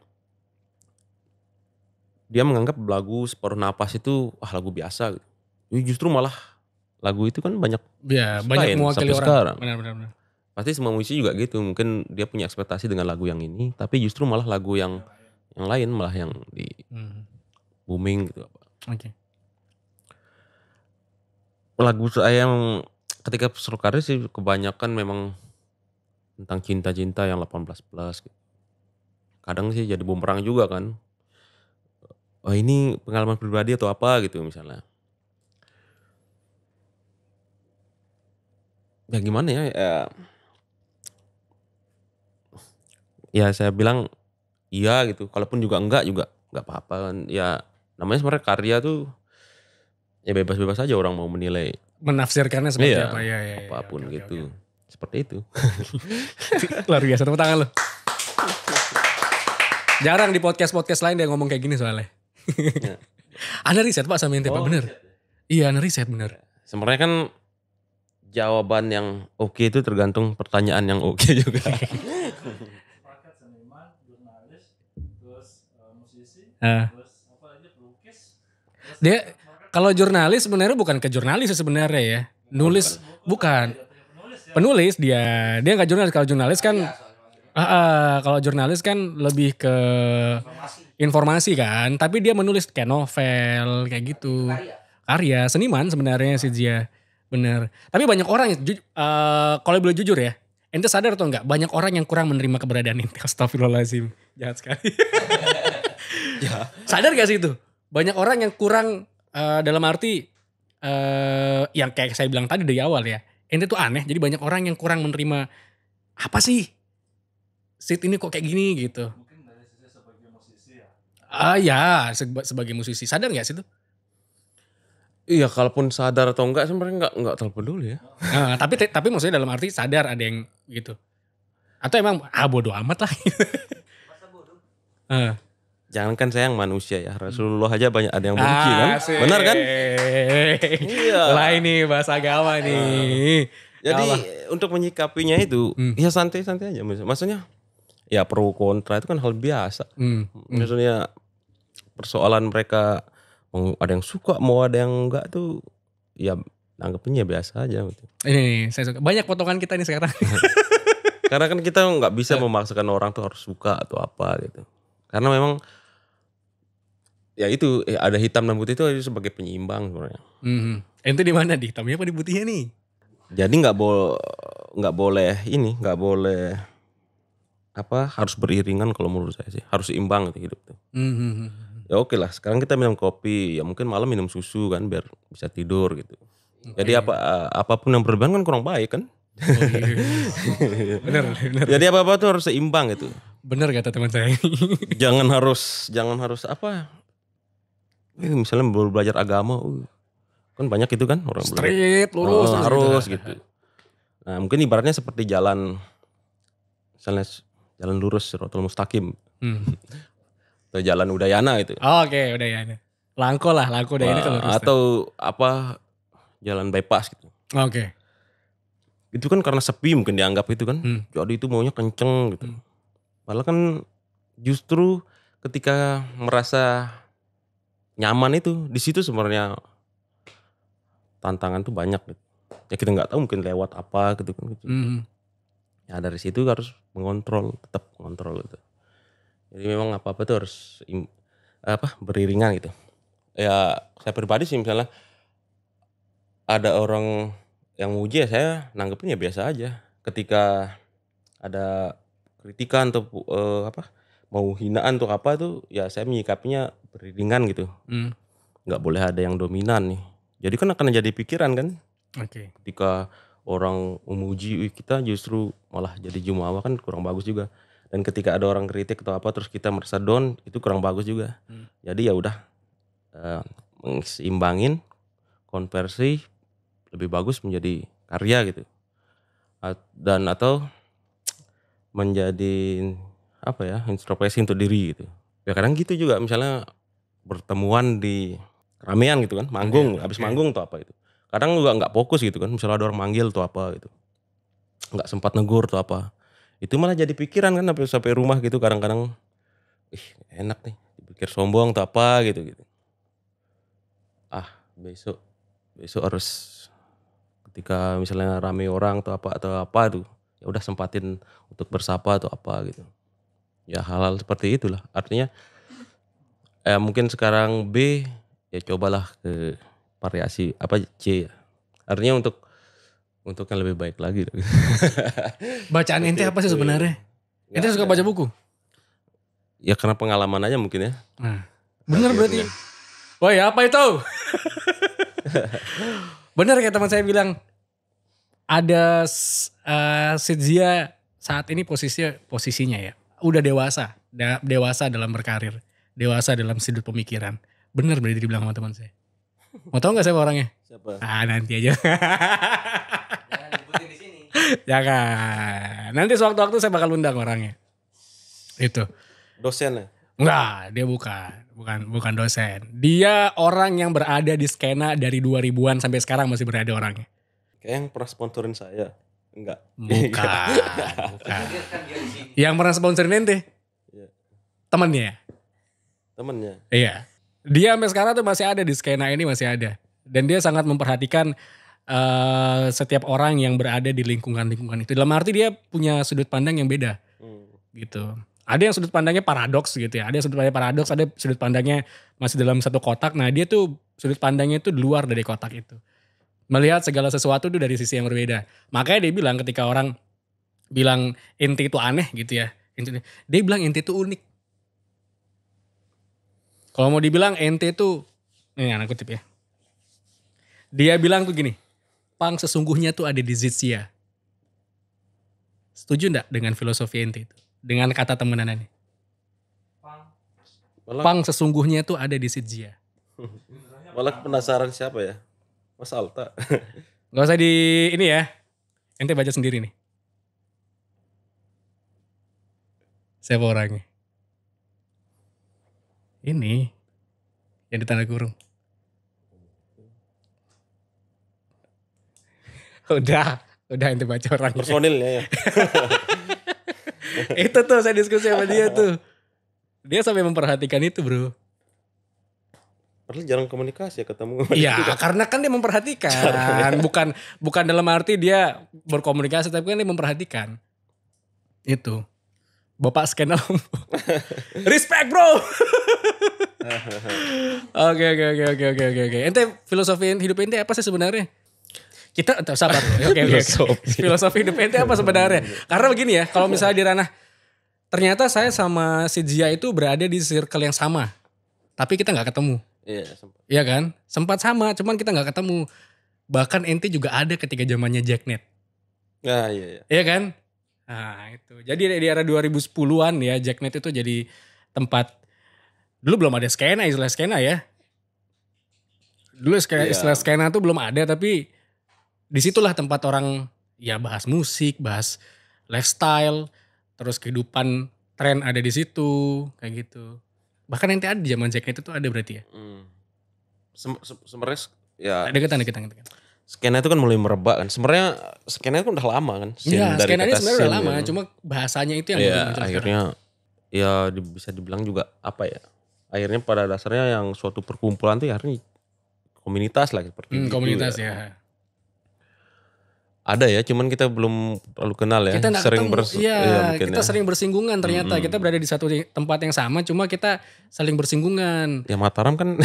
Dia menganggap lagu Separuh Napas itu lagu biasa gitu. Justru malah lagu itu kan banyak Ya, banyak mewakili orang. Sekarang. Benar. Pasti semua musisi juga gitu. Mungkin dia punya ekspektasi dengan lagu yang ini, tapi justru malah lagu yang lain malah yang di booming gitu. Oke. Lagu saya yang ketika seluruh karir sih kebanyakan memang tentang cinta-cinta yang 18 plus gitu. Kadang sih jadi bumerang juga kan. Oh ini pengalaman pribadi atau apa gitu misalnya. Ya gimana ya, ya saya bilang iya gitu. Kalaupun juga enggak apa-apa kan. Ya namanya sebenarnya karya tuh ya bebas-bebas aja orang mau menilai. Menafsirkannya seperti Iya, apa ya. apapun Oke, gitu. oke. Seperti itu. Luar biasa, tepuk tangan lo. Jarang di podcast lain dia ngomong kayak gini soalnya. Ada riset Pak sama Inte Pak, bener? Iya, ada riset bener. Sebenarnya kan jawaban yang oke itu tergantung pertanyaan yang oke juga. Paket seniman, jurnalis, terus musisi, Ah. terus apa aja pelukis. Dia kalau jurnalis sebenarnya bukan ke jurnalis sebenarnya ya. Nulis bukan. Penulis dia nggak jurnalis. Kalau jurnalis kan kalau jurnalis kan lebih ke informasi kan, tapi dia menulis kayak novel kayak gitu. Karya seniman sebenarnya si Zia. Bener. Tapi banyak orang kalau boleh jujur ya, ente sadar atau enggak banyak orang yang kurang menerima keberadaan ente. Astagfirullahaladzim. Jahat sekali. Sadar gak sih itu? Banyak orang yang kurang dalam arti yang kayak saya bilang tadi dari awal ya. Ente tuh aneh, jadi banyak orang yang kurang menerima apa sih? Sid ini kok kayak gini gitu. Mungkin dari sisi sebagai musisi ya. Ya sebagai musisi. Sadar gak sih itu? Iya, kalaupun sadar atau enggak sebenarnya enggak terlalu peduli ya. Tapi maksudnya dalam arti sadar ada yang gitu. Atau emang bodo amat lah. Jangankan saya yang manusia ya, Rasulullah aja banyak ada yang benci kan. Asik. Benar kan? Iya. Lah ini bahasa agama nih. Jadi Allah. untuk menyikapinya itu ya santai-santai aja. Maksudnya ya pro kontra itu kan hal biasa. Maksudnya persoalan mereka mau ada yang suka mau ada yang enggak tuh ya anggapnya biasa aja gitu. Ini saya suka. Banyak potongan kita nih sekarang. Karena kan kita nggak bisa memaksakan orang tuh harus suka atau apa gitu. Karena memang ya itu ada hitam dan putih itu sebagai penyeimbang sebenarnya. Ente di mana di hitamnya apa di putihnya nih? Jadi nggak boleh harus beriringan kalau menurut saya sih. Harus seimbang gitu hidup tuh. Ya oke lah, sekarang kita minum kopi, ya mungkin malam minum susu kan biar bisa tidur gitu. Jadi apapun yang berlebihan kan kurang baik kan. Bener. Jadi apa-apa tuh harus seimbang gitu. Bener kata teman saya. Jangan harus apa? Misalnya baru belajar agama, kan banyak itu kan orang Straight, lurus. harus gitu. Nah mungkin ibaratnya seperti jalan, misalnya jalan lurus Siratal Mustaqim. Atau jalan Udayana gitu. Oke, Udayana. Langko Udayana kalau lurus. Atau apa jalan bypass gitu. Oke. Itu kan karena sepi mungkin dianggap itu kan. Jadi itu maunya kenceng gitu. Padahal kan justru ketika merasa nyaman itu di situ sebenarnya tantangan tuh banyak gitu. Ya kita nggak tahu mungkin lewat apa gitu kan. Ya dari situ harus tetap mengontrol gitu. Jadi memang apa-apa tuh harus beriringan gitu. Ya saya pribadi sih misalnya ada orang yang muji ya saya nanggepin ya biasa aja. Ketika ada kritikan atau mau hinaan atau apa tuh ya saya menyikapinya beriringan gitu. Nggak boleh ada yang dominan nih. Jadi kan akan jadi pikiran kan. Oke. Ketika orang memuji kita justru malah jadi jumawa kan kurang bagus juga. Dan ketika ada orang kritik atau apa terus kita merasa down itu kurang bagus juga. Jadi ya udah mengimbangin konversi lebih bagus menjadi karya gitu. Dan atau menjadi apa ya introspeksi untuk diri gitu. Ya kadang gitu juga misalnya pertemuan di ramean gitu kan, manggung, habis manggung atau apa itu. Kadang juga nggak fokus gitu kan, misalnya ada orang manggil atau apa gitu. Nggak sempat negur atau apa. Itu malah jadi pikiran kan sampai rumah gitu kadang-kadang. Enak nih, dipikir sombong atau apa gitu. Besok harus ketika misalnya rame orang atau apa tuh, ya udah sempatin untuk bersapa atau apa gitu. Ya hal-hal seperti itulah. Artinya mungkin sekarang B ya cobalah ke variasi C ya. Artinya untuk yang lebih baik lagi. Bacaan ente apa sih sebenarnya? Ente suka baca buku? Ya karena pengalaman aja mungkin ya. Nah, bener berarti. Woi apa itu? Bener kayak teman saya bilang. Ada Sidzia saat ini posisinya ya. Udah dewasa. Dewasa dalam berkarir. Dewasa dalam sudut pemikiran. Bener berarti dibilang sama teman saya. Mau tahu gak siapa orangnya? Siapa? Nanti aja. Jangan disebutin di sini. Jangan. Nanti sewaktu-waktu saya bakal undang orangnya. Itu. Dosen ya? Enggak, dia bukan dosen. Dia orang yang berada di skena dari 2000-an sampai sekarang masih berada orangnya. Kayak yang pernah sponsorin saya. Enggak. Bukan. Dia kan dia di sini. Yang pernah sponsorin ente? Iya. Temennya? Temennya. Iya. Dia sampai sekarang tuh masih ada di skena ini masih ada. Dan dia sangat memperhatikan setiap orang yang berada di lingkungan-lingkungan itu. Dalam arti dia punya sudut pandang yang beda. Gitu. Ada yang sudut pandangnya paradoks gitu ya. Ada yang sudut pandangnya paradoks, ada sudut pandangnya masih dalam satu kotak. Nah dia tuh sudut pandangnya tuh di luar dari kotak itu. Melihat segala sesuatu tuh dari sisi yang berbeda. Makanya dia bilang ketika orang bilang ente itu aneh gitu ya. Dia bilang ente itu unik. Kalau mau dibilang ente itu, ini anak kutip ya. Dia bilang tuh gini, pang sesungguhnya tuh ada di Zitzia. Setuju enggak dengan filosofi ente itu? Dengan kata temenan ini. Pang sesungguhnya tuh ada di Zitzia. Malah penasaran siapa ya? Mas Alta. Gak usah di ini ya. Ente baca sendiri nih. Siapa orangnya? Ini. Yang ditanda kurung. Udah ente baca orangnya. Personilnya ya. Itu tuh saya diskusi sama dia tuh. Dia sampai memperhatikan itu bro. Padahal jarang komunikasi ya ketemu. Iya karena kan dia memperhatikan. Bukan dalam arti dia berkomunikasi tapi kan dia memperhatikan. Itu. Bapak skena. Respect bro. Oke. Ente filosofi hidup ente apa sih sebenarnya? Kita sabar. Oke. Filosofi hidup ente apa sebenarnya? Karena begini ya, kalau misalnya di ranah ternyata saya sama si Zia itu berada di circle yang sama. Tapi kita gak ketemu. Iya sempat. Iya kan? Sempat sama, cuman kita gak ketemu. Bahkan ente juga ada ketika zamannya Jacknet. Nah iya. Iya kan? Nah itu. Jadi di era 2010-an ya Jacknet itu jadi tempat. Dulu belum ada skena, istilah skena ya. Dulu istilah skena tuh belum ada tapi disitulah tempat orang ya bahas musik, bahas lifestyle, terus kehidupan tren ada di situ, kayak gitu. Bahkan ente ada di zaman Jacknet itu ada berarti ya? Sebenarnya ya. Deketan. Skena itu kan mulai merebak kan. Sebenarnya skena itu kan udah lama kan. Iya, skenanya sebenarnya udah lama, cuma bahasanya itu yang ya, akhirnya ya bisa dibilang juga apa ya? Akhirnya pada dasarnya yang suatu perkumpulan tuh ya akhirnya komunitas lah seperti itu. Komunitas ya. Ada ya, cuman kita belum terlalu kenal ya. Kita sering kita sering bersinggungan ternyata. Kita berada di satu tempat yang sama, cuma kita saling bersinggungan. Ya Mataram kan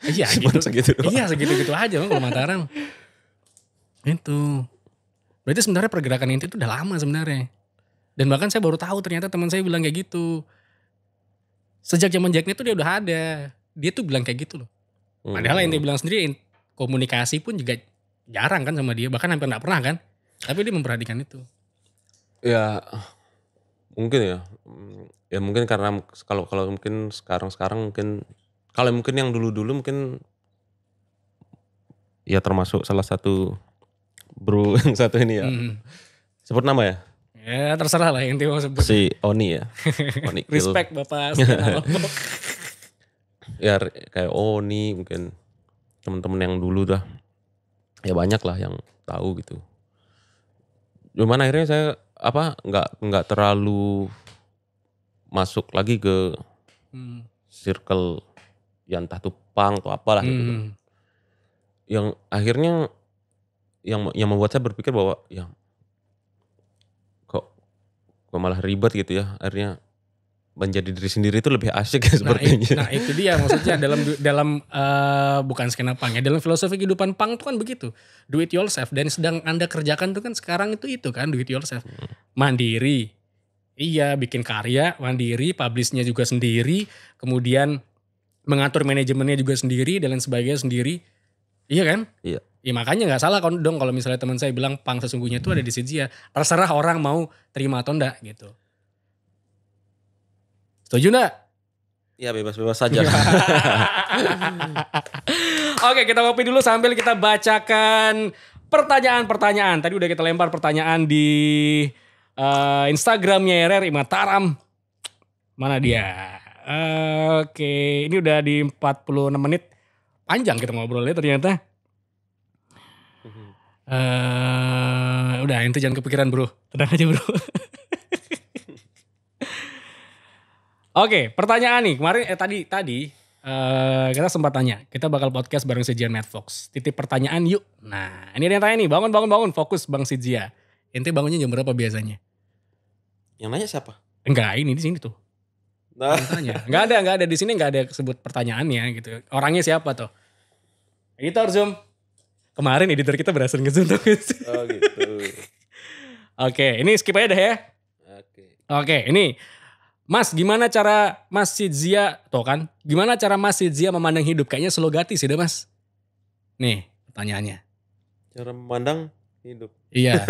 iya segitu. Iya segitu-gitu aja kalau Mataram. Itu. Berarti sebenarnya pergerakan inti itu udah lama sebenarnya. Dan bahkan saya baru tahu ternyata teman saya bilang kayak gitu. Sejak zaman Jacknet tuh dia udah ada. Dia tuh bilang kayak gitu loh. Padahal yang dia bilang sendiri komunikasi pun juga jarang kan sama dia. Bahkan hampir gak pernah kan. Tapi dia memperhatikan itu. Ya mungkin ya. Ya mungkin karena kalau mungkin sekarang mungkin kalau mungkin yang dulu mungkin ya termasuk salah satu bro yang satu ini ya. Sebut nama ya? Ya terserah lah yang dia mau sebut. Si Oni ya. Oni Kill. Respect Bapak Sekian Lombok. Ya kayak Oni mungkin teman-teman yang dulu dah. Ya banyak lah yang tahu gitu. Cuman akhirnya saya nggak terlalu masuk lagi ke circle yang entah tuh punk atau apalah gitu. Yang akhirnya yang membuat saya berpikir bahwa ya kok malah ribet gitu ya. Akhirnya menjadi diri sendiri itu lebih asik ya sepertinya. Nah itu dia maksudnya dalam bukan skena punk ya, dalam filosofi kehidupan punk itu kan begitu, do it yourself, dan sedang Anda kerjakan tuh kan sekarang itu kan do it yourself, mandiri, iya bikin karya mandiri, publishnya juga sendiri, kemudian mengatur manajemennya juga sendiri dan lain sebagainya sendiri, iya kan? Iya. Ya makanya nggak salah dong kalau misalnya teman saya bilang punk sesungguhnya itu ada di Sijia, terserah orang mau terima atau enggak gitu. Setuju enggak? Ya bebas-bebas saja. Oke, kita ngopi dulu sambil kita bacakan pertanyaan-pertanyaan. Tadi udah kita lempar pertanyaan di Instagramnya RRI Mataram. Mana dia? Oke, ini udah di 46 menit. Panjang kita ngobrolnya ternyata. Udah, itu jangan kepikiran bro. Tenang aja bro. Oke, pertanyaan nih. Kemarin tadi kita sempat tanya. Kita bakal podcast bareng si Jian Madfox. Titip pertanyaan yuk. Nah, ini ada yang tanya nih. Bangun. Fokus Bang Sijia. Ente bangunnya jam berapa biasanya? Yang nanya siapa? Enggak, ini di sini tuh. Nah. Tanya. Enggak ada di sini, enggak ada sebut pertanyaannya gitu. Orangnya siapa tuh? Editor Zoom. Kemarin editor kita berhasil nge-zoom tuh. Oh gitu. Oke, ini skip aja dah ya. Oke, ini Mas, gimana cara Mas Sijia, tuh kan, gimana cara Mas Sijia memandang hidup? Kayaknya slogati sih deh Mas. Nih pertanyaannya. Cara memandang hidup. Iya,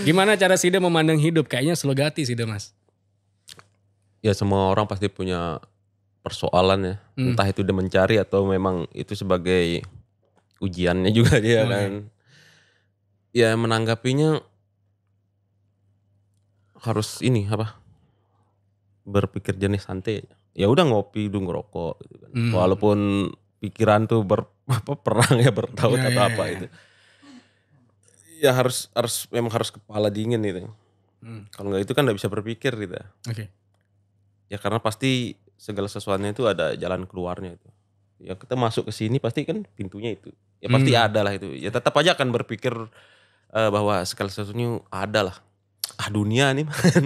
gimana cara Sida memandang hidup? Kayaknya slogati sih deh Mas. Ya semua orang pasti punya persoalan ya. Entah itu dia mencari atau memang itu sebagai ujiannya juga dia kan. Ya menanggapinya harus ini berpikir jenis santai. Ya udah ngopi dulu ngerokok gitu kan. Walaupun pikiran tuh perang ya bertaut atau apa itu. Ya memang harus kepala dingin gitu. Kalau nggak itu kan nggak bisa berpikir gitu. Oke. Ya karena pasti segala sesuatunya itu ada jalan keluarnya itu. Ya kita masuk ke sini pasti kan pintunya itu. Ya pasti ada lah itu. Ya tetap aja akan berpikir bahwa segala sesuatunya ada lah. Dunia nih man.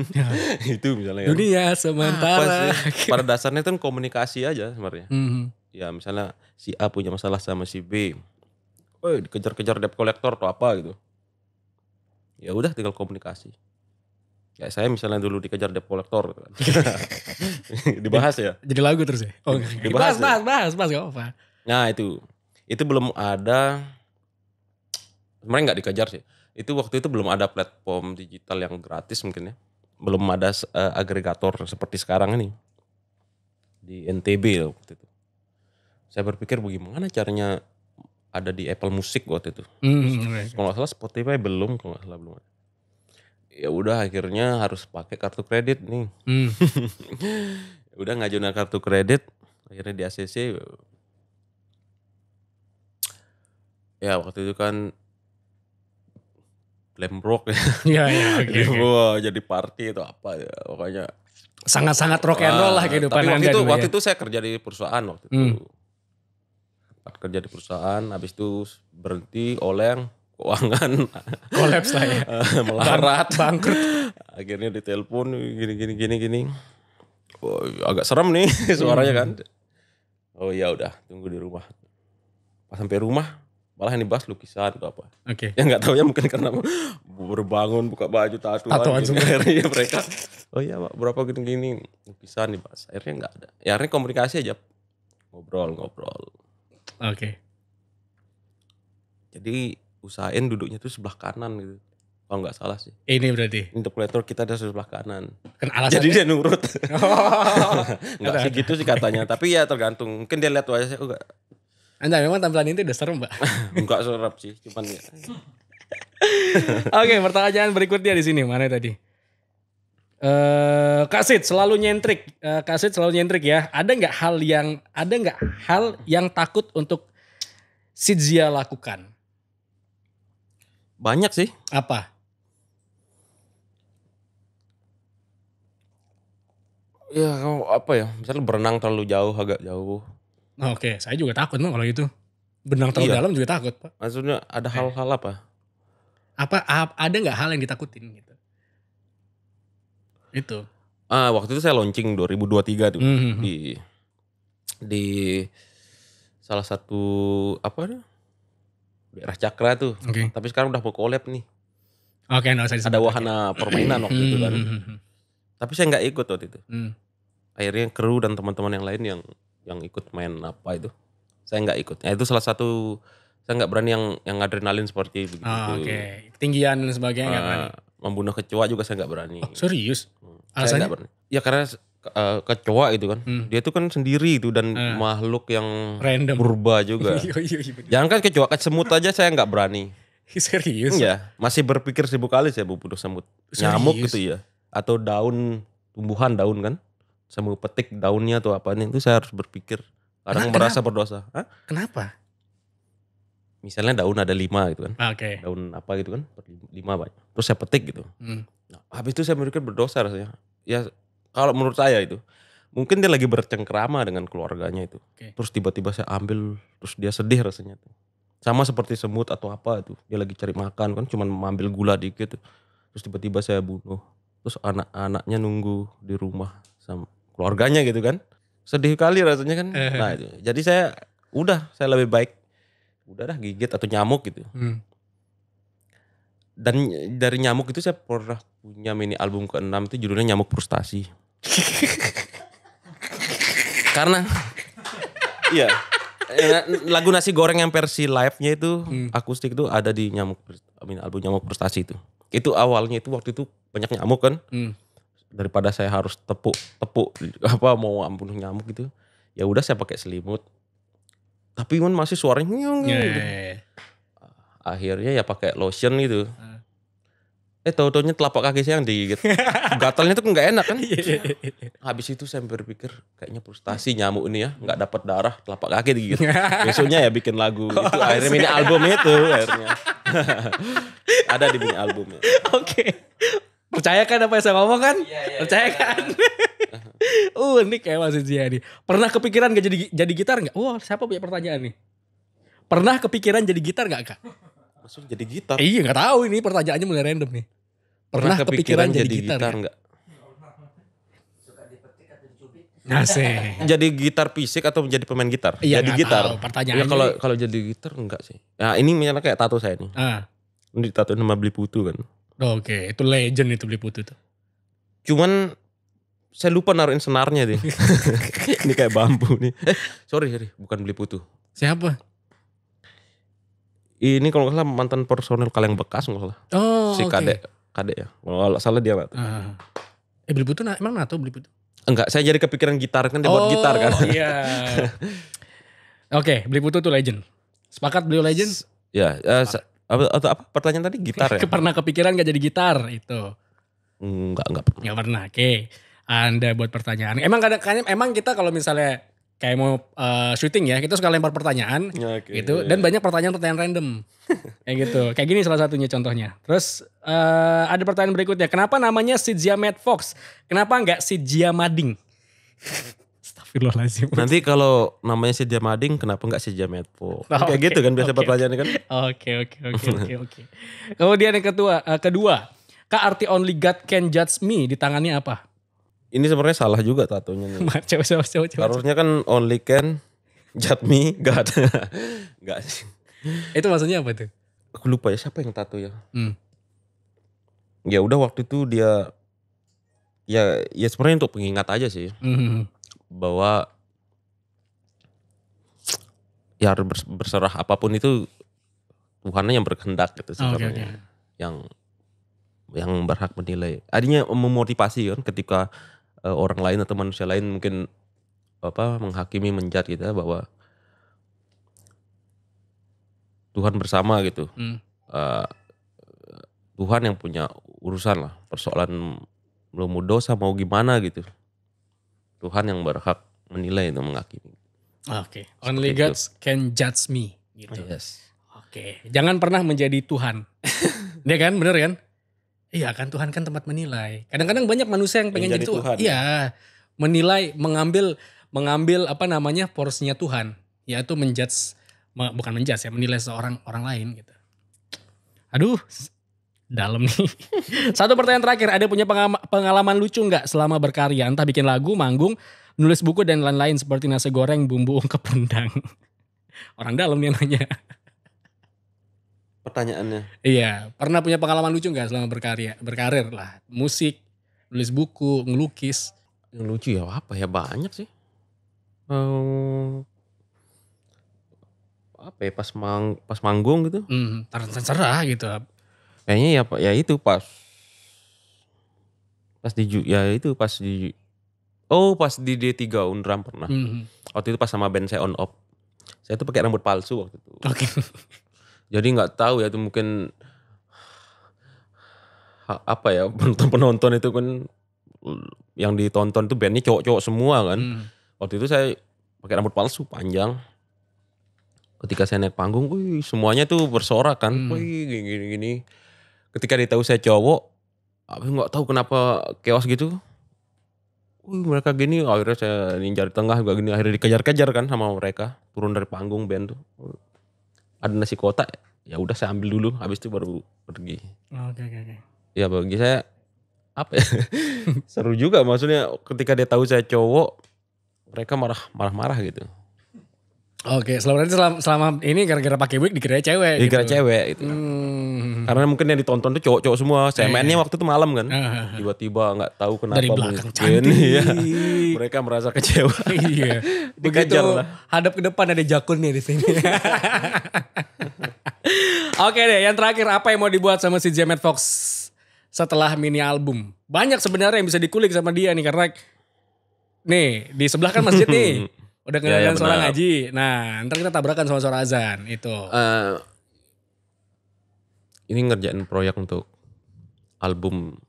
Itu misalnya. Dunia sementara. Pada dasarnya kan komunikasi aja sebenarnya. Ya misalnya si A punya masalah sama si B. Dikejar-kejar debt collector atau apa gitu. Ya udah tinggal komunikasi. Ya saya misalnya dulu dikejar debt collector gitu kan. Dibahas ya. Jadi lagu terus ya? Oh, Dibahas bahas gak apa-apa. Nah itu belum ada, sebenarnya nggak dikejar sih. Itu waktu itu belum ada platform digital yang gratis mungkin ya. Belum ada agregator seperti sekarang ini. Di NTB waktu itu. Saya berpikir bagaimana caranya ada di Apple Music waktu itu. Kalau nggak salah Spotify belum, kalau nggak salah belum ada. Ya udah akhirnya harus pakai kartu kredit nih. Udah ngajuin kartu kredit, akhirnya di ACC. Ya waktu itu kan Glamrock ya. Iya. Wah, jadi party atau apa ya pokoknya. Sangat-sangat rock and roll lah kehidupan Anda dulu. Waktu itu saya kerja di perusahaan waktu itu. Kerja di perusahaan, habis itu berhenti oleng, keuangan kolaps lah ya. melarat, bangkrut. Akhirnya ditelepon gini. Oh, agak serem nih suaranya kan. Oh ya udah, tunggu di rumah. Pas sampai rumah Malah yang dibahas lukisan atau apa. Oke. Ya nggak tahu ya mungkin karena baru bangun buka baju Tatoan gitu. semua. Akhirnya mereka, oh iya Pak, berapa gini-gini lukisan dibahas. Akhirnya nggak ada. Ya akhirnya komunikasi aja, ngobrol. Oke. Jadi usahain duduknya tuh sebelah kanan gitu. Kalau nggak salah sih. Ini berarti. Interpreter kita ada sebelah kanan. Kan alasannya. Jadi dia nurut. Oh. Nggak sih gitu sih katanya. Tapi ya tergantung. Mungkin dia lihat wajahnya, oh enggak. Anda memang tampilan itu udah serem, Mbak. Enggak serap sih. Cuman ya. Oke, pertanyaan berikutnya di sini. Mana tadi? Kak Sid selalu nyentrik. Kak Sid selalu nyentrik ya. Ada nggak hal yang takut untuk Sidzia lakukan? Banyak sih. Apa? Ya apa ya. Misalnya berenang terlalu jauh, agak jauh. Oke, saya juga takut kalau gitu. Benang terlalu Iya. dalam juga takut, Pak. Maksudnya ada hal-hal apa? Ada nggak hal yang ditakutin gitu? Itu. Waktu itu saya launching 2023 tuh. Mhm. Di salah satu apa daerah Cakra tuh. Oke. Tapi sekarang udah mau collab nih. Oke, nggak usah disebut. Ada wahana permainan waktu itu kan. Tapi saya nggak ikut waktu itu. Akhirnya kru dan teman-teman yang lain yang ikut main apa itu. Saya nggak ikut. Ya, itu salah satu saya nggak berani yang adrenalin seperti begitu. Oke. Ketinggian dan sebagainya nggak berani. Membunuh kecoa juga saya nggak berani. Oh, serius? Saya Alasannya? nggak berani. Ya karena kecoa itu kan. Dia tuh kan sendiri itu dan makhluk yang Random. purba juga. Iya. Jangan kan kecoa, semut aja saya nggak berani. Serius? Iya, masih berpikir 1000 kali saya bunuh semut. Nyamuk Serius? gitu ya. Atau tumbuhan daun kan. Saya mau petik daunnya atau apa itu saya harus berpikir. Kadang merasa berdosa. Hah? Kenapa? Misalnya daun ada 5 gitu kan. Oke. Daun apa gitu kan. 5 banyak. Terus saya petik gitu. Nah, habis itu saya berpikir berdosa rasanya. Ya kalau menurut saya itu. Mungkin dia lagi bercengkrama dengan keluarganya itu. Oke. Terus tiba-tiba saya ambil. Terus dia sedih rasanya tuh. Sama seperti semut atau apa tuh. Dia lagi cari makan kan. Cuman mengambil gula dikit tuh. Terus tiba-tiba saya bunuh. Terus anak-anaknya nunggu di rumah sama keluarganya gitu kan. Sedih kali rasanya kan. Nah itu. Jadi saya lebih baik. Udah dah gigit atau nyamuk gitu. Dan dari nyamuk itu saya pernah punya mini album ke-6 itu judulnya Nyamuk Frustasi. Karena iya lagu Nasi Goreng yang versi live-nya itu akustik itu ada di mini album Nyamuk Frustasi itu. Itu awalnya itu waktu itu banyak nyamuk kan. Daripada saya harus tepuk apa mau bunuh nyamuk gitu. Ya udah saya pakai selimut. Tapi kan masih suaranya gitu. Akhirnya ya pakai lotion gitu. Tahu-taunya telapak kaki saya yang digigit. Gatalnya tuh nggak enak kan. Habis itu saya berpikir kayaknya frustasi nyamuk ini ya, nggak dapat darah telapak kaki digigit. Besoknya ya bikin lagu itu akhirnya mini album itu akhirnya. Ada di mini albumnya. Oke. Percaya kan apa yang saya ngomong kan? Iya. Percaya kan? Unik kayak Mas Zia nih. Pernah kepikiran gak jadi gitar gak? Wah, siapa punya pertanyaan nih? Pernah kepikiran jadi gitar gak, Kak? Maksudnya jadi gitar. Iya gak tahu ini pertanyaannya mulai random nih. Pernah kepikiran jadi gitar enggak? Suka dipetik atau dicubit? Asik. Jadi gitar fisik atau menjadi pemain gitar? Iya, jadi nggak gitar. tahu, pertanyaannya. Ya kalau jadi gitar enggak sih. Nah, ini misalnya kayak tato saya nih. Ini tato nama Beli Putu kan. Oke, itu legend itu Beli Putu tuh. Cuman saya lupa naruhin senarnya deh. Ini kayak bambu nih. Sorry, bukan Beli Putu. Siapa? Ini kalau nggak salah mantan personel Kaleng Bekas nggak salah. Oh, Si oke. Kadek ya. Kalau nggak salah dia nggak tahu. Beli Putu emang nato Beli Putu? Enggak, saya jadi kepikiran gitar kan dia buat gitar kan. Oh iya. Oke, Beli Putu tuh legend. Sepakat beliau legend? Ya, apa pertanyaan tadi gitar ya? Pernah kepikiran gak jadi gitar itu? Enggak pernah. Gak pernah. Oke. Anda buat pertanyaan. Emang kadang-kadang emang kita kalau misalnya kayak mau syuting ya, kita suka lempar pertanyaan gitu dan banyak pertanyaan-pertanyaan random. Kayak gitu. Kayak gini salah satunya contohnya. Terus ada pertanyaan berikutnya. Kenapa namanya Sidzia Mad Fox? Kenapa enggak Sidzia Mading? Astagfirullahaladzim. Nanti kalau namanya si Jamading, kenapa enggak si Jametpo? Kayak gitu kan biasa pertanyaannya kan. Oke. Kemudian yang kedua, Kak arti only God can judge me di tangannya apa? Ini sebenarnya salah juga tatonya nih. Coba. Harusnya kan only can judge me God. Enggak sih. Itu maksudnya apa tuh? Aku lupa ya siapa yang tato ya. Hmm. Ya udah waktu itu dia ya sebenarnya untuk pengingat aja sih Mhm. bahwa ya harus berserah apapun itu Tuhan yang berkehendak gitu Oke, sebenarnya. oke. Yang berhak menilai. Artinya memotivasi kan ketika orang lain atau manusia lain mungkin menghakimi menjat kita bahwa Tuhan bersama gitu. Hmm. Eh, Tuhan yang punya urusan lah, persoalan lo mau dosa mau gimana gitu. Tuhan yang berhak menilai dan menghakimi. Oke. Only Seperti God can judge me gitu. Yes. Oke. Jangan pernah menjadi Tuhan. Dia kan bener kan? Iya kan Tuhan kan tempat menilai. Kadang-kadang banyak manusia yang pengen Menjadi jadi Tuhan. Tuhan. Iya. Menilai, mengambil apa namanya porsinya Tuhan. Yaitu menjudge, bukan menjudge ya, menilai seorang orang lain gitu. Aduh, dalam nih. Satu pertanyaan terakhir, ada punya pengalaman lucu nggak selama berkarya? Entah bikin lagu, manggung, nulis buku dan lain-lain seperti nasi goreng, bumbu ungkep rendang. Orang dalam nih nanya. Pertanyaannya. Iya, pernah punya pengalaman lucu nggak selama berkarir lah, musik, nulis buku, ngelukis. Yang lucu ya apa ya banyak sih. Apa ya pas manggung gitu. Terserah gitu. Kayaknya ya itu pas di D3 Undram pernah. Waktu itu pas sama band saya On Off. Saya tuh pakai rambut palsu waktu itu. Oke. Jadi nggak tahu ya itu mungkin apa ya penonton itu kan yang ditonton tuh bandnya cowok-cowok semua kan. Waktu itu saya pakai rambut palsu panjang. Ketika saya naik panggung, semuanya tuh bersorak kan. Gini. Ketika dia tahu saya cowok, aku nggak tahu kenapa chaos gitu. Mereka gini, akhirnya saya ninja di tengah juga gini, akhirnya dikejar-kejar kan sama mereka, turun dari panggung band tuh. Ada nasi kotak, ya udah saya ambil dulu, habis itu baru pergi. Oke. Ya bagi saya apa ya? Seru juga maksudnya ketika dia tahu saya cowok, mereka marah-marah gitu. Oke, selama ini gara-gara pakai wig dikira cewek gitu. Dikira cewek gitu. Karena mungkin yang ditonton tuh cowok-cowok semua. Saya mainnya waktu itu malam kan. Tiba-tiba nggak tahu kenapa dari belakang mungkin, cantik. ya, mereka merasa kecewa. Iya. Begitu Dikejar lah. hadap ke depan ada jakun nih di sini. Oke deh, yang terakhir apa yang mau dibuat sama si Jamet Fox setelah mini album? Banyak sebenarnya yang bisa dikulik sama dia nih karena nih di sebelah kan masjid nih. Udah kedengeran suara ngaji. Nah, ntar kita tabrakan sama suara azan itu. Ini ngerjain proyek untuk album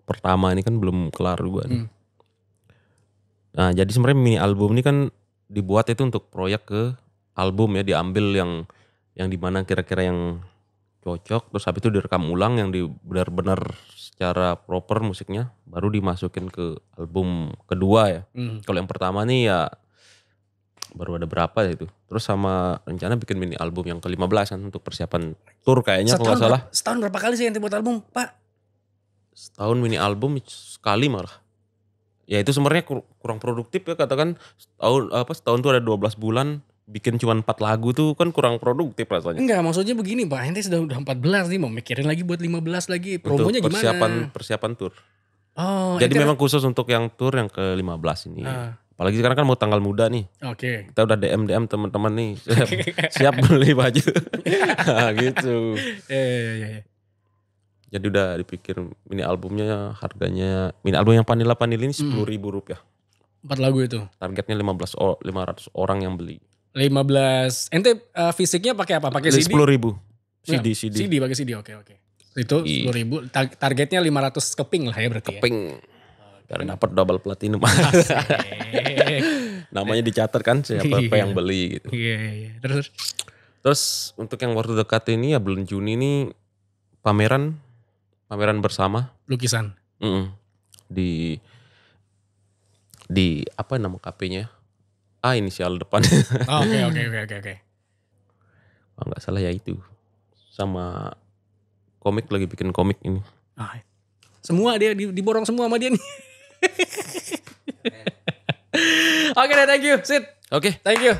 pertama ini kan belum kelar juga nih. Nah, jadi sebenarnya mini album ini kan dibuat itu untuk proyek ke album ya, diambil yang dimana kira-kira yang cocok, terus habis itu direkam ulang yang benar-benar secara proper musiknya, baru dimasukin ke album kedua ya. Kalau yang pertama nih ya baru ada berapa ya itu. Terus sama rencana bikin mini album yang ke-15 kan untuk persiapan tour kayaknya kalau gak salah. Setahun berapa kali sih yang buat album, Pak? Setahun mini album sekali malah. Ya itu sebenarnya kurang produktif ya, katakan setahun tuh ada 12 bulan. Bikin cuma 4 lagu tuh kan kurang produktif rasanya. Enggak, maksudnya begini Pak, ente udah 14 nih, mau mikirin lagi buat 15 lagi. Promonya untuk gimana? Persiapan tour. Oh, jadi memang khusus untuk yang tour yang ke-15 ini. Apalagi sekarang kan mau tanggal muda nih. Oke. Kita udah DM teman-teman nih. Siap beli baju. Nah, gitu. Iya. Jadi udah dipikir mini albumnya harganya, mini album yang Vanilla ini 10.000 rupiah. 4 lagu itu. Targetnya 500 orang yang beli. 15. Ente fisiknya pakai apa? Pakai CD? 10.000. CD. CD pakai CD. Oke. Itu 10.000. Targetnya 500 keping lah ya berarti. Keping. Biar dapat double platinum. Namanya dicatat kan siapa yang beli gitu. Iya. Terus untuk yang waktu dekat ini ya bulan Juni ini pameran bersama. Lukisan. Di apa nama kafenya? Inisial depan. Oke. Kalau nggak salah ya itu. Sama komik, lagi bikin komik ini. Semua dia diborong semua sama dia nih. Oke deh, thank you. Sid. Oke. Thank you.